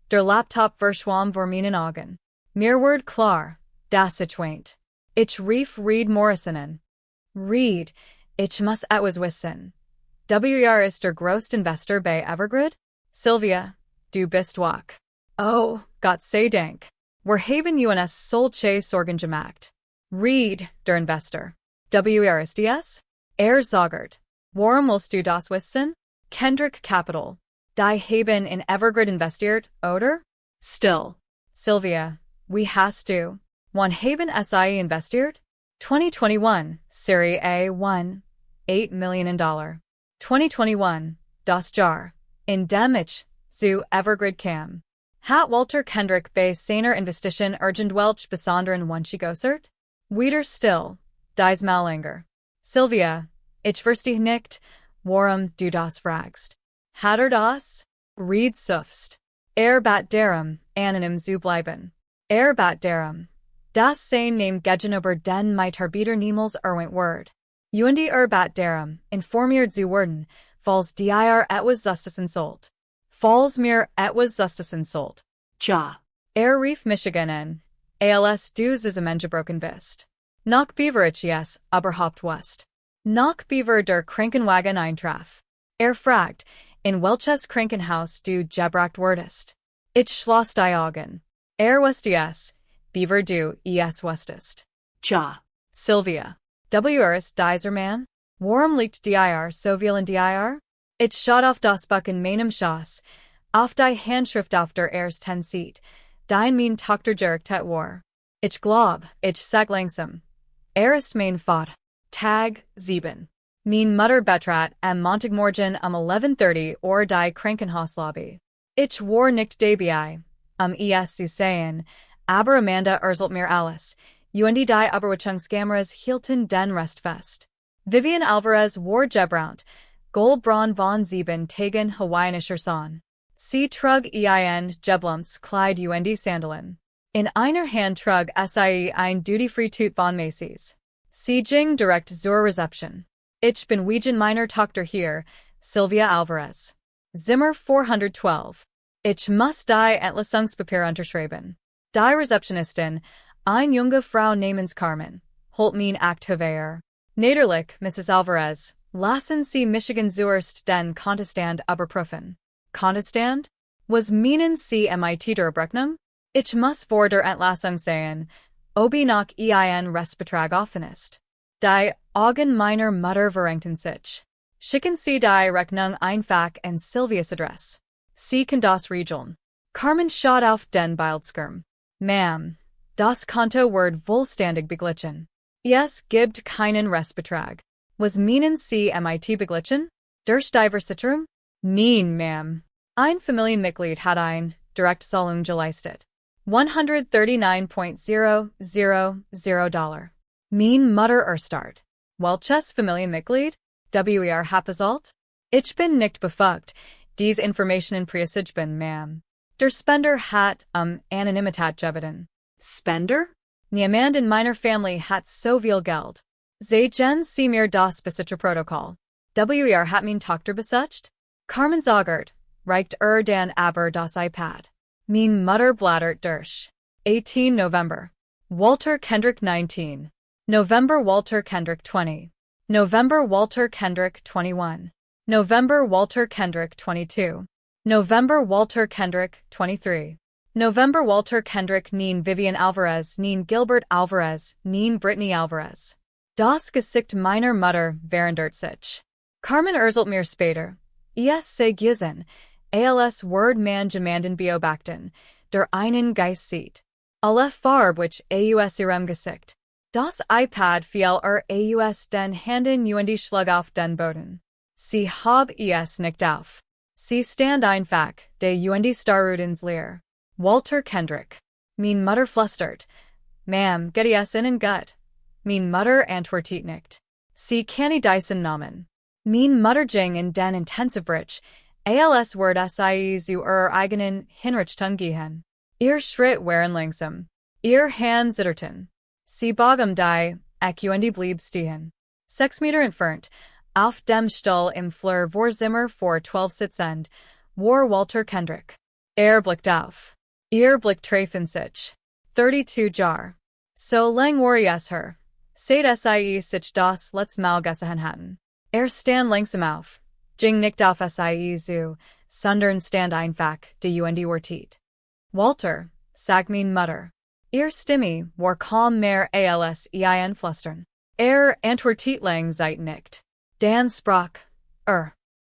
Der Laptop verschwamm vor meinen Augen. Mir word klar, das ich weint. Ich rief Reed Morrisonen. Reed, ich muss etwas wissen. Wer ist der größte Investor bei Evergrande? Sylvia, du bist wach. Oh, Gott sei Dank. Wir haben uns solche Sorgen gemacht. Reed, der Investor. Wer ist es? Sagt. Warum willst du das wissen? Kendrick Capital. Die haben in Evergrande investiert, oder? Still. Sylvia, wie hast du? Wann haben sie investiert? 2021, Serie A1, $8 million. 2021, das Jahr, in dem ich zu Evergrande kam. Hat Walter Kendrick bei seiner Investition irgendwelche besonderen Wünsche geäußert? Wieder still, dies Malanger. Sylvia, ich verstehe nicht, warum du das fragst. Hat das? Reed suffst. Bat darum, anonym zu bleiben. Bat darum. Das sein Name gegenüber den Mitarbeiter niemals erwähnt word. Und bat darum, informiert zu werden, falls dir etwas Justus insult. Falls mir etwas Justus insult. Ja. Rief Michiganen, als du zusammengebrochen bist. Nach Beaver ich überhaupt wust. Nach Beaver der Krankenwagen eintraf. Fragt, in welches Krankenhaus du gebracht wurdest. Ich schloss die Augen. Wust Beaver du wustest. Ja. Sylvia. Wrs dieser Mann? Warum liegt dir so viel in dir? Ich schaut auf das Buch in meinem Schoss, auf die Handschrift auf der ersten Seite, dein mein Tochter gerückt war. Ich glaub, ich sag langsam. Ist mein Vater. Tag 7. Mein Mutter betrat am Montagmorgen 11:30 die Krankenhauslobby. Ich war nicht dabei, zu sehen, aber Amanda erzählt mir alles, und die Überwachungskameras hielten den Rest fest. Vivian Alvarez war gebraunt, Goldbraun von 7 Tagen hawaiianischer Son. Sie trug EIN Geblumts Kleid und Sandalen. In einer Hand trug ein Duty-Free Tut von Macy's. Sie ging direkt zur Reception. Ich bin wegen meiner Tochter hier, Sylvia Alvarez. Zimmer 412. Ich muss die Entlassungspapier unterschreiben. Die Rezeptionistin, eine junge Frau namens Carmen, holt mein Aktivär. Naderlich, Mrs. Alvarez, lassen Sie Michigan zuerst den Kontostand überprüfen. Kontostand? Was meinen Sie mit der Abrechnung? Ich muss vor der Entlassung sehen, ob nach EIN Restbetrag offen ist. Die Augen meiner Mutter verrenkten sich. Schicken Sie die Rechnung einfach an Sylvias Adresse. Sie kann das regeln. Carmen schaut auf den Bildschirm. Ma'am, das Konto wird vollständig beglichen. Es gibt keinen Restbetrag. Was meinen Sie mit beglichen? Durch die Versicherung? Nein, ma'am. Ein Familienmitglied hat ein Direktzahlung geleistet. $139.000. Mein Mutter erstart. Welches Familienmitglied? Hat bezahlt? Ich bin nicht befugt, diese Informationen preisgeben, ma'am. Der Spender hat Anonymität gebeten. Spender? Niemand in meiner Familie hat so viel Geld. Sagen Sie mir das Besucherprotokoll. Hat mein Tochter besucht? Carmen sagert, reicht dann aber das iPad. Mein Mutter blättert durch. 18 November. Walter Kendrick 19. November Walter Kendrick 20. November Walter Kendrick 21. November Walter Kendrick 22. November Walter Kendrick 23. November Walter Kendrick neen Vivian Alvarez neen Gilbert Alvarez neen Brittany Alvarez. Das Gesicht meiner Mutter verändert sich. Carmen erzählt mir später. Se giesen, als Word man jemanden beobachten, der einen Geist sieht. Alle Farbe which aus ihrem Gesicht. Das iPad fiel aus den Händen und schlug auf den Boden. Sie hab es nicht auf. Sie stand einfach, de und starrud ins Leer. Walter Kendrick. Mein Mutter flüstert. Ma'am, geht es Ihnen gut? Mein Mutter antwortet nicht. Sie kann diesen Namen. Mein Mutter ging in den Intensivbrich, als wird zu eigenen Hinrichtung gehen. Ihr Schritt waren langsam. Ihr Hand zitterten. Sie bog die und blieb stehen. 6 Meter entfernt, auf dem Stuhl im Flur vor Zimmer 412 sitzend, war Walter Kendrick. Blickt auf. Ihr Blick trafen sich. 32 Jar. So lang war es her. Seit sich das letzte Mal gesehen hatten. Stand langsam auf. Ging nicht auf zu, sondern stand einfach, de und wartet. Walter, sag mein Mutter. Ihr Stimme war kaum mehr als ein Flüstern. Antwortet lang Zeit nicht. Dan sprach.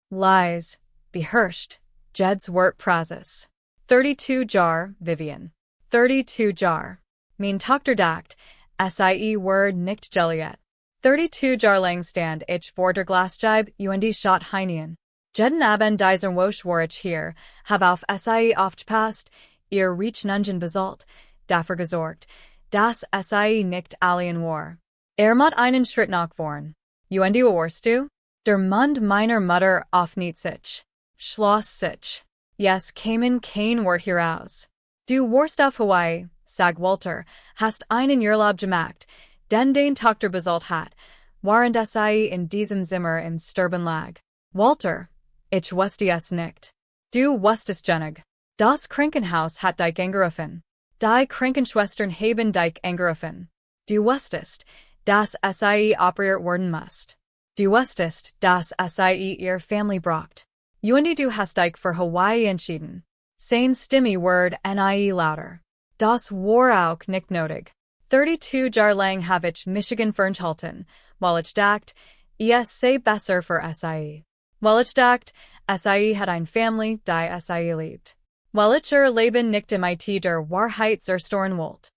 Leise, beherrscht, Jed's Wort Prazes. 32 Jar, Vivian. 32 Jar. Mein Tochter dachte, word nicht Joliet. 32 Jar lang stand ich vor der Glasscheibe und shot hinein. Jeden Abend dieser Woche war ich hier, hab auf aufgepasst, ihr Reach nungen besalt, dafür gesorgt, dass nicht alien war. Mott einen Schritt nach vorn. Und wo warst du? Der Mund meiner Mutter öffnet sich. Schloss sich. Yes, kamen kein Wort heraus. Du warst auf Hawaii, sag Walter, hast einen Urlaub gemacht, den Tochter bezahlt hat, waren in diesem Zimmer im Sterben lag. Walter, ich wusste es nicht. Du wusstest genug. Das Krankenhaus hat dich angerufen. Die Krankenschwestern haben dich angerufen. Du wusstest, dass sie operiert werden musst. Du wusstest, dass sie ihre Familie braucht. Und du hast dich für Hawaii entschieden. Sein Stimme word nie lauter. Das war auch nicht nötig. 32 Jahre lang habe ich Michigan ferngehalten, weil ich dachte, es sei besser für sie. Weil ich dachte, sie hat eine Familie, die sie liebt. Weil ich ihr Leben nicht mit der Wahrheit zerstören wollte.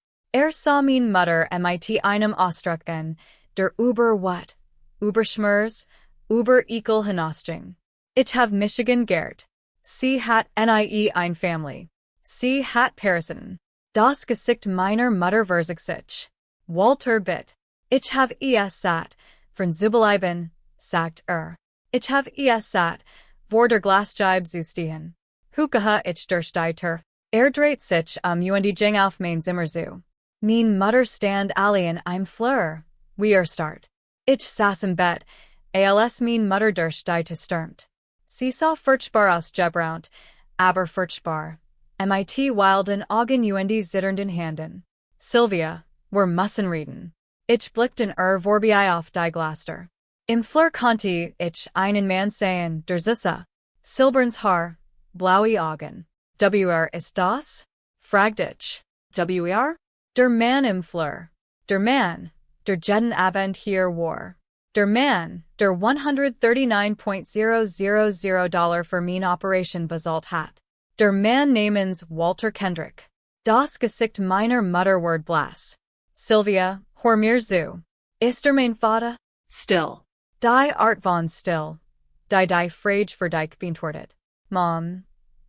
Sah meine Mutter mit einem Ausdruck an, der über what? Über Schmerz, über Ekel hinausging. Ich habe Michigan geehrt. Sie hat eine Familie. Sie hat Parasiten. Das Gesicht meiner Mutter verzog sich. Walter bitt. Ich habe es satt, von Zubeliben, sagt Ich habe es satt, vor der Glasscheibe zu stehen. Hukaha ich durch die Tür. Dreht sich und ging auf mein Zimmer zu. Mein Mutter stand allein im Flur. Wir start. Ich saß im Bett, als mein Mutter durch die Tür stürmt. Sie sah furchtbar aus gebraunt, aber furchtbar. Mit wilden Augen und zitternden Händen. Sylvia, wir müssen reden. Ich blickte vorbei auf die Glaster. Im Flur konnte ich einen Mann sehen, der Süße. Silbernes Haar, blaue Augen. Ist das? Fragte ich. Der Mann im Flur. Der Mann, der jeden Abend hier war. Der Mann, der $139,000 für meine Operation bezahlt hat. Der Mann namens Walter Kendrick. Das Gesicht meiner Mutter ward blass. Sylvia, hör mir zu. Ist mein Vater? Still. Die Art von still. Die Frage für dich beantwortet. Mom,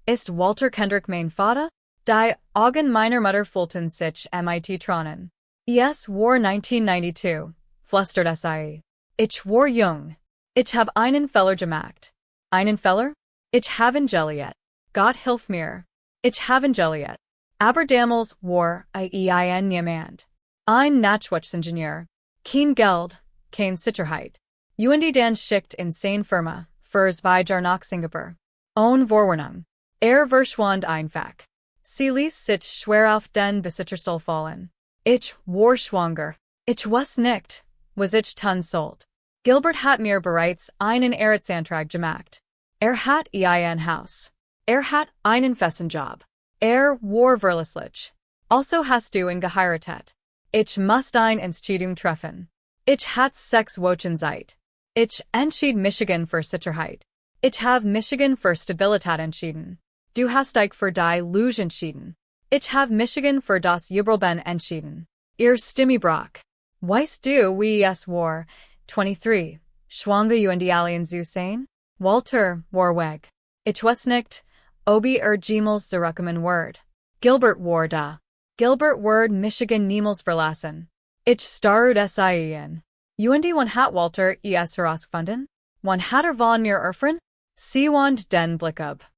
ist Walter Kendrick mein Vater? Die Augen meiner Mutter füllten sich mit Tränen. Es war 1992, flüsterte sie. Ich war jung. Ich habe einen Fehler gemacht. Einen Fehler? Ich habe Juliet. Gott hilf mir. Ich habe Juliet. Aber damals war EIN niemand. Ein Nachwuchsingenieur. Kein Geld, kein Sicherheit. Und dann schickt in sein Firma, für 2 Jahre nach Singapur. Ohne Vorwarnung. Verschwand einfach. Sie ließ sich schwer auf den Besitzerstuhl fallen. Ich war schwanger. Ich wusste nicht, was ich tun sollte. Gilbert hat mir bereits einen Heiratsantrag gemacht. Hat ein Haus. Hat einen festen Job. War verlässlich. Also hast du ihn geheiratet. Ich musste eine Entscheidung treffen. Ich hatte 6 Wochen Zeit. Ich entschied Michigan für Sicherheit. Ich habe Michigan für Stabilität entschieden. Du hast dich für die Lüge entschieden. Ich habe Michigan für das Übelben entschieden. Ihr Stimme brach. Weißt du, wie es war, 23, schwanger und die Alien zu sein? Walter war weg. Ich weiß nicht, ob jemals zurückkommen wird. Gilbert war da. Gilbert wird Michigan niemals verlassen. Ich starrte ihn. Und wann hat Walter es herausgefunden? Wann hat von mir erfahren? Sie wand den Blick ab.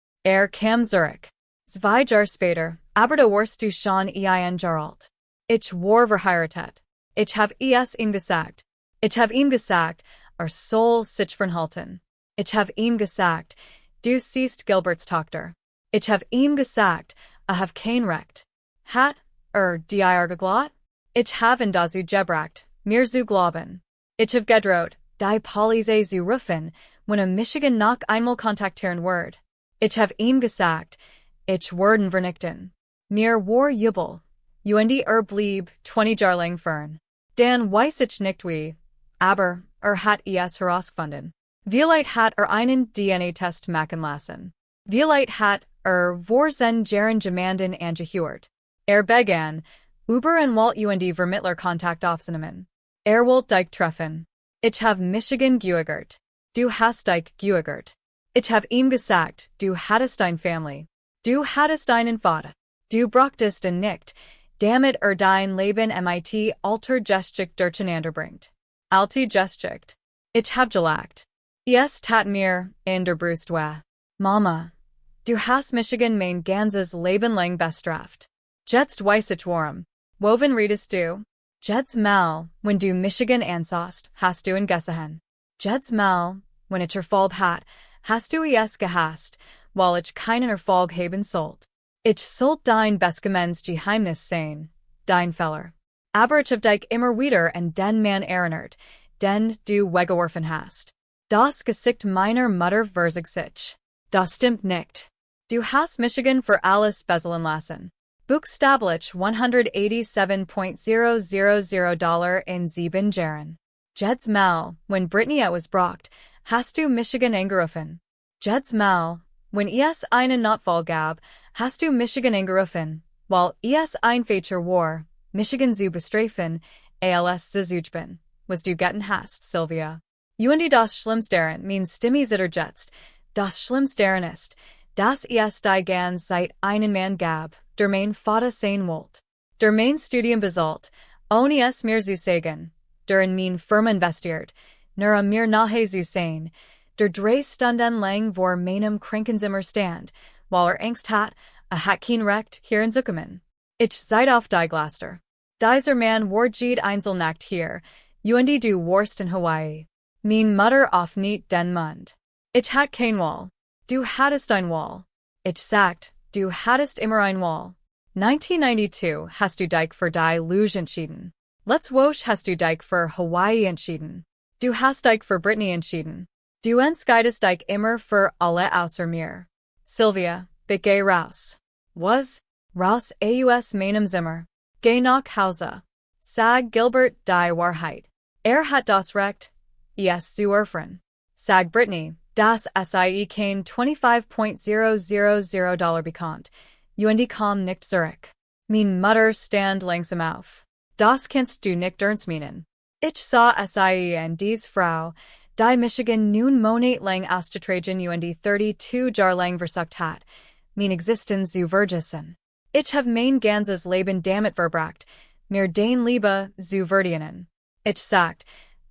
Kam zurück. 2 Jahre später, aber da warst du schon ein Jahr alt. Ich war verheiratet. Ich habe es ihm gesagt. Ich habe ihm gesagt, soll sich verhalten. Ich habe ihm gesagt, du siehst Gilberts Tochter. Ich habe ihm gesagt, habe kein Recht. Hat dir geglaubt? Ich habe ihn dazu gebracht, mir zu glauben. Ich habe gedroht, die Polizei zu rufen, wenn Michigan noch einmal kontaktieren wird. Ich habe ihm gesagt, ich werden vernichten. Mir war Jubel. Und blieb 20 Jahre lang fern. Dan weiß ich nicht wie, aber hat es herausgefunden. Vielleicht hat einen DNA-Test machen lassen. Vielleicht hat vor seinen Jahren jemanden angehört. Begann, über und Walt und Vermittler Kontakt aufzunehmen. Wollte dich treffen. Ich habe Michigan geugert. Du hast dich geugert. Ich habe ihm gesagt, du hattest eine Familie. Du hattest einen Vater. Du brauchtest ihn nicht, damit dein Leben mit alter Geschichte durcheinander bringt. Alte Geschichte. Ich habe gelacht. Es tat mir in der Brust weh. Mama, du hast Michigan mein ganzes Leben lang bestraft. Jetzt weiß ich warum. Woven redest du? Jetzt mal, wenn du Michigan ansahst, hast du ihn gesehen. Jetzt mal, wenn ich Erfolg hat, hast du es gehasst, weil ich keinen Erfolg haben sollte. Ich soll dein Bestgemens Geheimnis sein, dein Feller. Aber ich hab dich immer wieder und den man erinnert, den du weggeworfen hast. Das Gesicht meiner Mutter verzig sich. Das stimmt nicht. Du hast Michigan für alles bezahlen lassen. Buchstablich $187,000 in 7 Jahren. Jed's Mal, when Brittany was brocht, hast du Michigan angerufen. Jed's Mal, when es einen Notfall gab, hast du Michigan angerufen, while es ein Feature war, Michigan zu bestrafen, als zu zugeben, was du getten hast, Sylvia. Und das Schlimmsteren means Stimmi zitterjetzt, das Schlimmsteren ist, dass es die ganz seit einen Mann gab, der mein Vater sein wollt. Der mein Studium bezahlt, ohne es mir zu sagen, der in mein Firma investiert, nur mir nahe zu sein, der 3 Stunden lang vor meinem Krankenzimmer stand, while Angst hat, hat kein Recht hier in Zukommen. Ich seid auf die Glaster. Dieser Mann war jede Einzelnacht hier, und du warst in Hawaii. Mein Mutter auf nicht den Mund. Ich hat kein Wall. Du hattest ein Wall. Ich sagt, du hattest immer ein Wall. 1992 hast du dich für die Luge entschieden. Let's Wosch hast du dich für Hawaii entschieden. Du hast dich für Brittany entschieden. Du entscheidest dich immer für alle außer mir. Sylvia, geh raus. Was? Raus aus meinem Zimmer. Geh nach Hause. Sag Gilbert die Wahrheit. Hat das Recht. Es zu erfren. Sag Brittany, das sei kein $25,000 bekannt. Und komm nicht zurück. Mein Mutter stand langsam auf. Das kannst du nicht ernst meinen. Ich sah sei und dies Frau, die Michigan nun Monat lang auszutragen und 32 Jahre lang versucht hat, mein Existenz zu vergessen. Ich hab mein ganzes Leben damit verbracht, mir den Liebe zu verdienen. Ich sagt,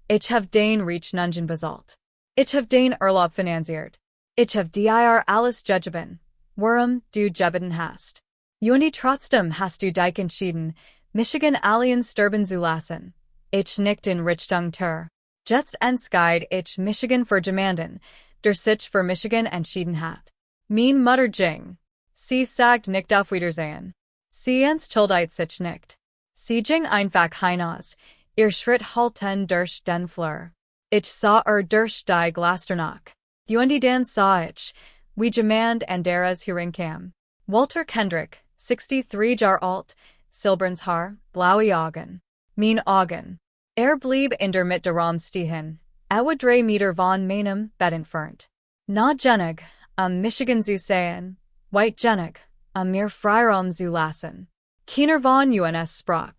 ich hab den Reich Nungen bezahlt. Ich hab den Urlaub finanziert. Ich hab dir alles gegeben, worum du gebeten hast. Und trotzdem hast du dich entschieden, Michigan allen sterben zu lassen. Ich nicht in Richtung tur. Jets entscheid ich Michigan für jemanden, der sich für Michigan entschieden hat. Mein Mutter ging. Sie sagt nicht auf Wiedersehen. Sie entschuldigt sich nicht. Sie ging einfach hinaus, ihr Schritt halten durch den Flur. Ich sah durch die Glasternach. Und dann sah ich, wie jemand anderes herinkam. Walter Kendrick, 63 Jahre alt, silbernes Haar, blaue Augen. Mein Augen. Blieb in der Mitte Raum stehen, etwa 3 Meter von meinem Bett entfernt. Na genig, Michigan zu sehen, weit genig, mir Freiraum zu lassen. Keiner von uns sprach.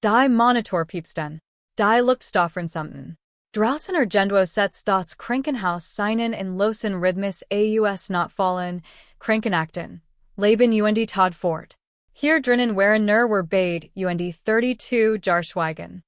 Die Monitor piepsten. Die Luftstoffen summten. Draußen irgendwo setzt das Krankenhaus seinen in losen Rhythmus aus Notfallen, Krankenakten, Leben und Tod fort. Hier drinnen waren nur beid und 32 Jahre schweigen.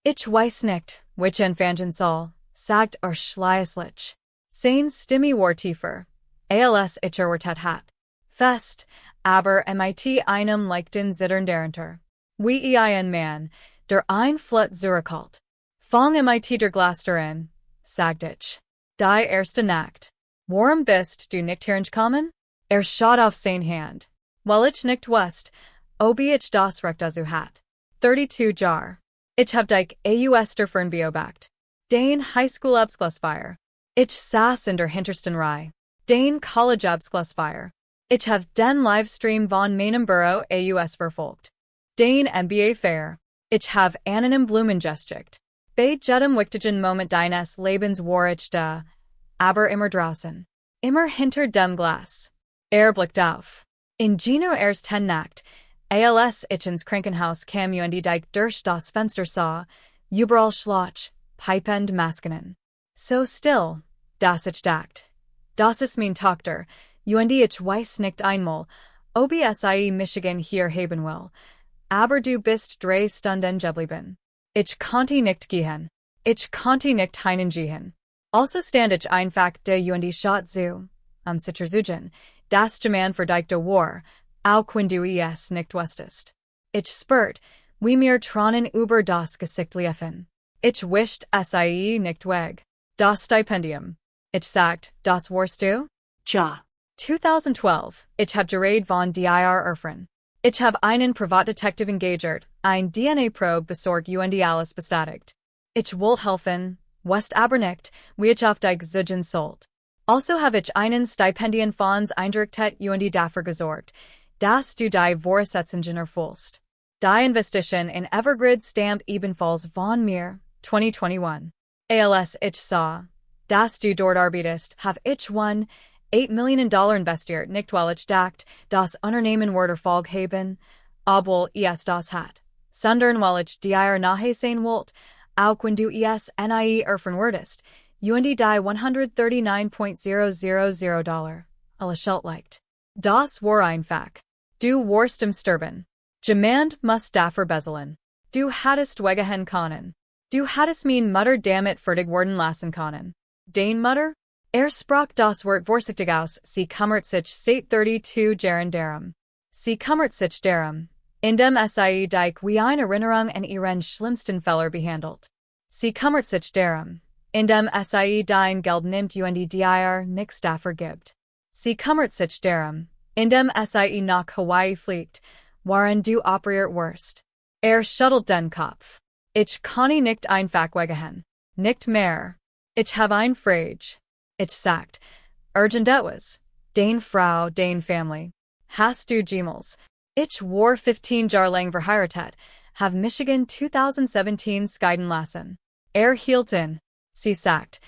Ich weiß nicht, which entfangen soll, sagt schließlich. Sein Stimme war tiefer, als ich erwartet hat. Fest, aber mit einem leichten Zittern darunter. Wie ein Mann, der ein Flut zurückhält. Fang mit der Glasterin, sagt ich. Die erste Nacht. Warum bist du nicht hergekommen? Schaut auf sein Hand. Weil ich nicht wusste, ob ich das Recht dazu hat. 32 Jahre. Ich hab dich aus der Fern beobachtet. Den Highschool-Abschlussfeier. Ich saß in der hintersten Reihe. Den College-Abschlussfeier. Ich hab den Livestream von meinem Büro aus verfolgt. Den MBA-Fair. Ich hab anonym Blumen gesteckt. Bei jedem wichtigen Moment deines Lebens war ich da, aber immer draußen. Immer hinter dem Glas. Blickt auf. In Gino ersten Nacht, als ich ins Krankenhaus kam und dich durch das Fenster sah, überall Schloch, pipend Maskinen. So still, dass ich dachte. Das ist mein Tochter, und ich weiß nicht einmal, ob es Michigan hier haben will, aber du bist 3 Stunden geblieben. Ich konnte nicht gehen. Ich konnte nicht hineingehen. Also stand ich einfach da und schaut zu, Zitterzugen, das jemand für dich da war, auch wenn du es nicht wusstest. Ich spürt, wie mir Tränen über das Gesicht liefen. Ich wischt es nicht weg. Das Stipendium. Ich sagt, das warst du? Ja. 2012. Ich habe geredet von dir erfahren. Ich habe einen Privatdetektiv engagert, ein DNA-Probe besorgt und alles bestätigt. Ich wollte helfen, West aber nicht, wie ich auf dich zugehen sollte. Also habe ich einen Stipendienfonds eingerichtet und dafür gesorgt, dass du die Voraussetzungen erfüllst. Die Investition in Evergrande stammt ebenfalls von mir, 2021. Als ich sah, dass du dort arbeitest, habe ich $8 Million investiert, nicht weil ich dachte, das Unternehmen würde Erfolg haben, obwohl es das hat, sondern weil ich dir nahe sehen wollte, auch wenn du es nie erfahren würdest, und die $139.000 alles Schuld liegt. Das war einfach. Du warst im Sterben. Jemand muss dafür bezahlen. Du hattest wegehen können. Du hattest mein Mutter damit fertig worden lassen können. Dein Mutter? Sprach das Wort vorsichtig aus, sie kümmert sich seit 32 Jahren darum. Sie kümmert sich darum, indem sie dich wie eine Erinnerung an ihren schlimmsten Fehler behandelt. Sie kümmert sich darum, indem sie dein Geld nimmt und dir nichts dafür gibt. Sie kümmert sich darum, indem sie nach Hawaii fliegt, waren du operiert wirst. Schüttelt den Kopf. Ich kann nicht einfach weggehen. Nicht mehr. Ich habe ein Frage. Ich sagt, urgent etwas. Dein Frau, dein Family. Hast du Gemels? Ich war 15 Jahre lang verheiratet, have Michigan 2017 scheiden lassen. Hielt in. Sie sagt,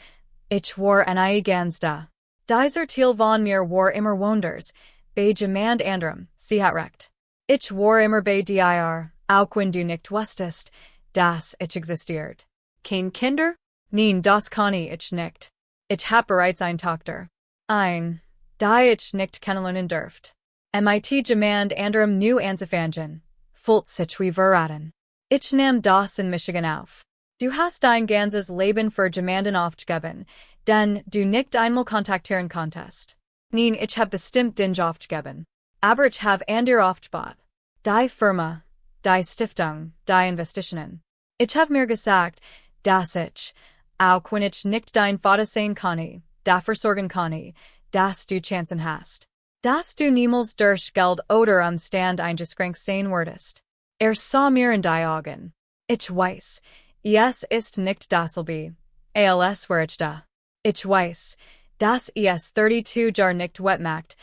ich war nie ganz da. Dieser Teil von mir war immer wonders, bei jemand anderem, sie hat recht. Ich war immer bei dir, auch wenn du nicht wusstest, dass ich existiert. Kein Kinder? Nein, das kann ich nicht. Ich hab bereits eine Tochter. Ein, die ich nicht kennenlernen dürft. Mit jemand anderem nu anzufangen, fühlt sich wie verraten. Ich nahm das in Michigan auf. Du hast dein ganzes Leben für jemanden aufgegeben, denn du nicht einmal kontaktieren konntest. Nein, ich hab bestimmt dich aufgegeben. Aber ich hab andere aufgebaut. Die Firma, die Stiftung, die Investitionen. Ich hab mir gesagt, dass ich, auch wenn ich nicht dein Vater sein kann, dafür sorgen kann, dass du Chancen hast. Dass du niemals durch Geld oder Umstand eingeschränkt sein würdest. Sah mir in die Augen. Ich weiß, es ist nicht dasselbe, als war ich da. Ich weiß, dass es 32 Jahre nicht wettmacht,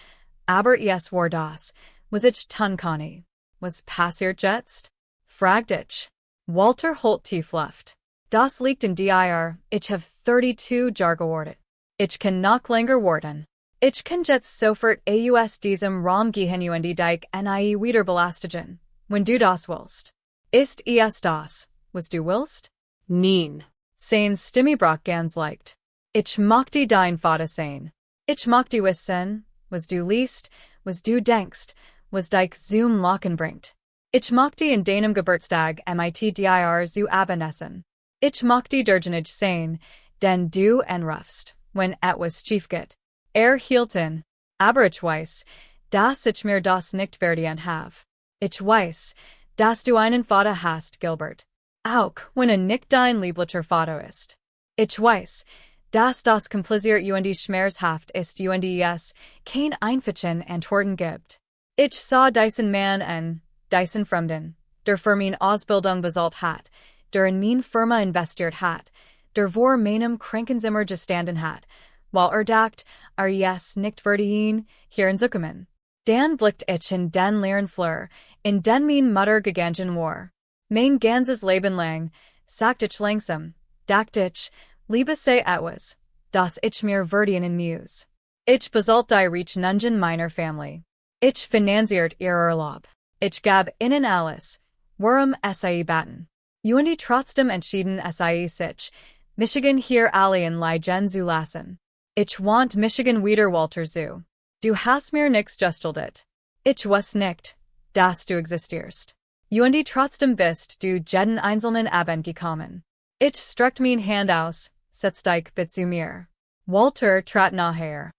aber es war das, was ich tun kann. Was passiert jetzt? Fragt ich. Walter holt tief Luft. Das liegt in dir, ich have 32 Jahre gewartet. Ich kann noch länger warten. Ich kann jetzt sofort aus diesem Raum gehen und dich nie wieder belastigen, wenn du das willst. Ist es das, was du willst? Nein. Sein Stimme brach ganz leicht. Ich möchte dein Vater sein. Ich möchte wissen, was du liest, was du denkst, was dich zum Lachen bringt. Ich möchte in deinem Geburtstag mit dir zu abenessen. Ich möchte dirgenig sein, denn du anrufst, wenn etwas schief geht. Hielt in. Aber ich weiß, dass ich mir das nicht verdient habe. Ich weiß, dass du einen Vater hast, Gilbert. Auch wenn nicht dein lieblicher Vater ist. Ich weiß, dass das kompliziert und schmerzhaft ist und es kein einfachen Antworten gibt. Ich sah diesen Mann an, diesen Fremden, der für meine Ausbildung bezahlt hat, der in meine Firma investiert hat, der vor meinem Krankenzimmer gestanden hat, weil dacht, es nicht würde ihn hier in Zukommen. Dann blickt ich in den leeren Flur, in den meine Mutter gegangen war. Mein ganzes Leben lang, sagt ich langsam, dachte ich, Liebe sei etwas, das ich mir verdienen muss. Ich bezahlt die Rechnungen meiner Familie. Ich finanziert ihr Urlaub. Ich gab ihnen alles, worum sie baten. Und trotzdem entschieden sie sich, Michigan hier allein liegen zu lassen. Ich want Michigan wieder Walter zu. Du hast mir nichts gestuldet. Ich weiß nicht, dass du existierst. Und trotzdem bist du jeden einzelnen Abend gekommen. Ich streckte mein Hand aus, setz dich bitte zu mir. Walter trat nachher.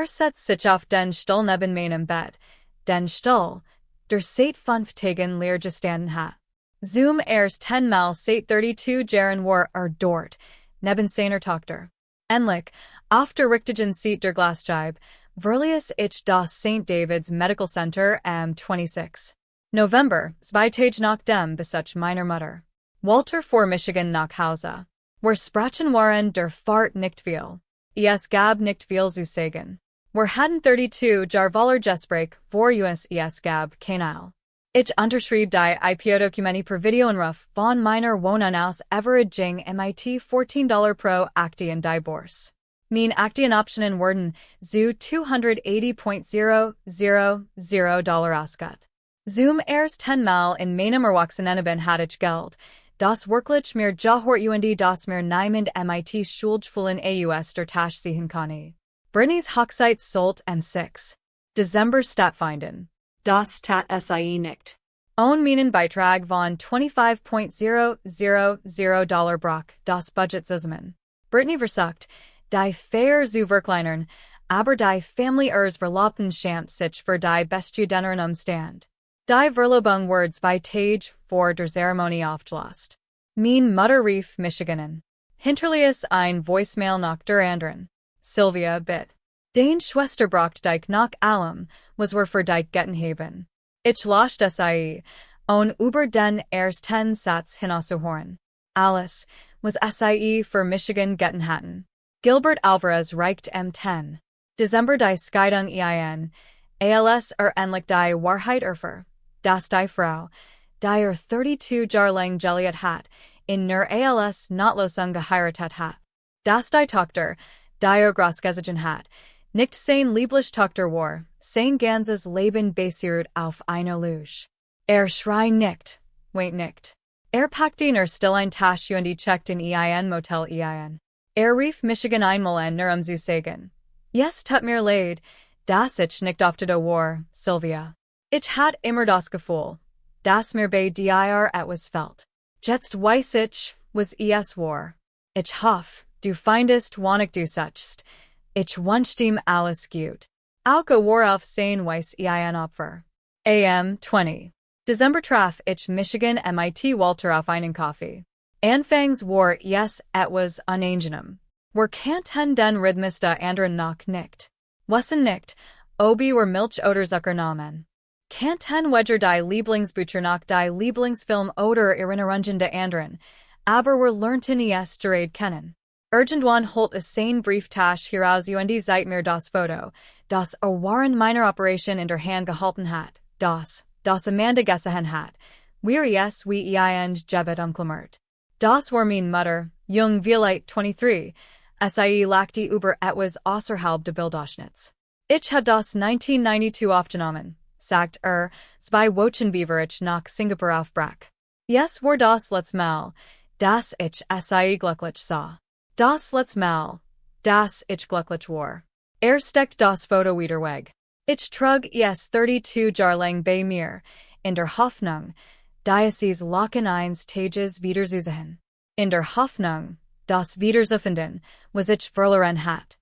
Setzt sich auf den Stuhl neben meinem Bett, den Stuhl, der seit 5 Tagen leer gestanden hat. Zum 10 Mal seit 32 Jahren war dort, neben seiner Tochter. Endlich, auf der richtigen Seat der Glasscheibe, Verlius ich das St. David's Medical Center am 26. November, Zweitage nach dem Besuch meiner Mutter. Walter vor Michigan nach Hause. Wir sprachen waren der Fahrt nicht viel. Es gab nicht viel zu sagen. Wir hatten 32 Jahre Gespräch, vor uns es gab kein. Ich unterschrieb die IP-Dokumenti per Videoanruf von meiner Wohnung aus Everidging MIT $14 pro Aktien die Börse. Mein Aktienoptionen wurden zu $280.000 ausgeht. Zum ersten Mal in meinem Erwachsenenleben hatte ich Geld, das wirklich mir gehört und das mir niemand MIT Schuldschulden aus der Tasche ziehen kann. Britneys Hochzeit sollte am 6. Dezember stattfinden. Das tat sie nicht. Ohne meinen Beitrag von $25.000 brach das Budget zusammen. Britney versagt, die Feier zu verkleinern, aber die Familie verlobten schämt sich für die bestudenteren Umstand. Die Verlobung wurde zwei Tage vor der Zeremonie aufgelöst. Mein Mutter rief Michiganen. Hinterließ ein Voicemail nach der anderen. Sylvia bit. Den Schwester bracht dich nach allem, was wir für dich getan haben. Ich laschte sie, über den ersten Satz hinauszuhören. Alles, was sie für Michigan getan hatten. Gilbert Alvarez reicht am 10. Dezember die Scheidung EIN, als endlich die Wahrheit erfuhr, dass die Frau, die 32 Jahre lang geliebet hat, in nur als Notlosung geheiratet hat. Dass die Tochter, die großgezogen hat, nicht sein lieblich Tochter war, sein ganzes Leben basiert auf einer Lüge. Schrei nicht, weint nicht. Packte nur still ein Tasche und checkte in EIN Motel EIN. Rief Michigan einmal nur zu sagen. Yes, tut mir leid, dass ich nicht aufgedacht war, Sylvia. Ich hatte immer das Gefühl, dass mir bei dir etwas fehlt. Jetzt weiß ich, was es war. Ich hoffe, du findest, wann du suchst. Ich wünsche ihm alles gut. Auch war auf sein weiß EIN Opfer. Am 20. Dezember traf ich Michigan MIT Walter auf einen Kaffee. Anfangs war es etwas unangenehm. Wir kannten den Rhythmus der anderen noch nicht. Wissen nicht, ob wir Milchöderzucker nahmen. Kannten weder die Lieblingsbücher noch die Lieblingsfilm oder Erinnerungen der anderen, aber wir lernten es gerade kennen. Irgendwann holt es sein Brieftasche heraus und seit mir das Foto, das während meiner Operation in der Hand gehalten hat, das Amanda gesehen hat, wie es wie ein Gebet umklammert. Das war meine Mutter, jung vielleicht 23, sie lachte über etwas außerhalb der Bildausschnitts. Ich habe das 1992 aufgenommen, sagt zwei Wochen bevor ich nach Singapur aufbrach. Es war das letzte Mal, dass ich sie glücklich sah. Das letzte Mal, dass ich glücklich war. Steckt das Foto wieder weg. Ich trug es 32 Jahre lang bei mir, in der Hoffnung, Diocese Lachen eines Tages wiederzusehen. In der Hoffnung, das Wiederzufinden, was ich verloren hat.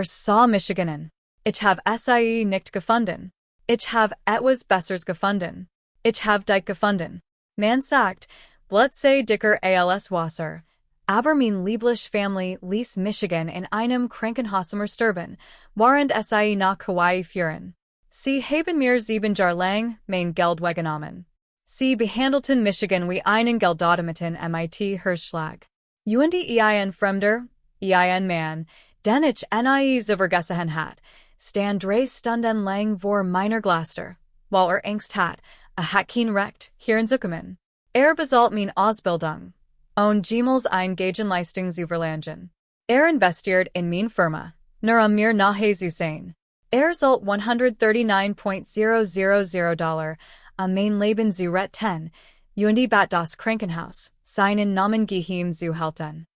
Sah Michiganen. Ich habe sie nicht gefunden. Ich habe etwas Besseres gefunden. Ich habe dich gefunden. Man sagt, Blut sei dicker als Wasser. Aber mein lieblich Familie ließ Michigan in einem Krankenhaus sterben, während sie nach Hawaii fuhren. Sie haben mir 7 Jahre lang mein Geld weggenommen. Sie behandelten Michigan wie einen Geldautomaten MIT Hirschschlag. Und EIN Fremder, EIN Mann, den ich nie vergessen hat, stand 3 Stunden lang vor meiner Glaster, weil Angst hat, hat kein Recht, hier in Zukommen. Bezahlt mein Ausbildung. Und jemals ein Gegenleistung zu verlangen. Investiert in mein Firma, nur mir nahe zu sein. Sollt $139.000 am mein Leben zu retten, und bat das Krankenhaus, seinen Namen geheim zu halten.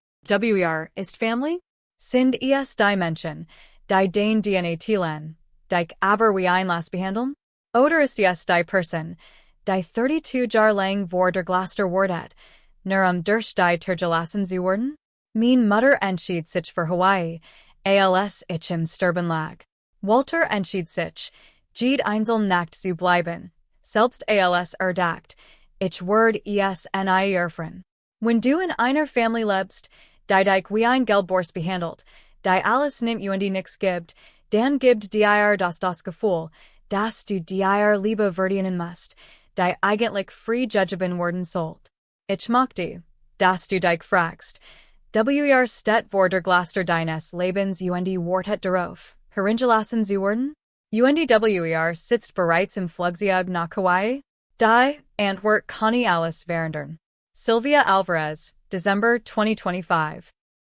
Ist Familie? Sind es die Menschen, die den DNA teilen, dich aber wie ein Lass behandeln? Oder ist es die Person, die 32 Jahre lang vor der Glaster wartet, nur durch die Tergelassen zu werden? Mein Mutter entschied sich für Hawaii, als ich im Sterben lag. Walter entschied sich, jede einzelne Nacht zu bleiben, selbst als dachte, ich werde es nie erfahren. Wenn du in einer Familie lebst, die dich wie ein Geldbörse behandelt, die alles nimmt und nix gibt, Dan gibt dir das Gefühl, dass du dir Liebe verdienen musst, die eigentlich free judgeben worden sollt. Ich mag die, dass du dich fragst. Wir steht vor der Glaster deines Lebens und wartet darauf, herangelassen zu werden? Wir sitzt bereits im Flugzeug nach Hawaii? Die Antwort kann ich alles verändern. Sylvia Alvarez, December 2025.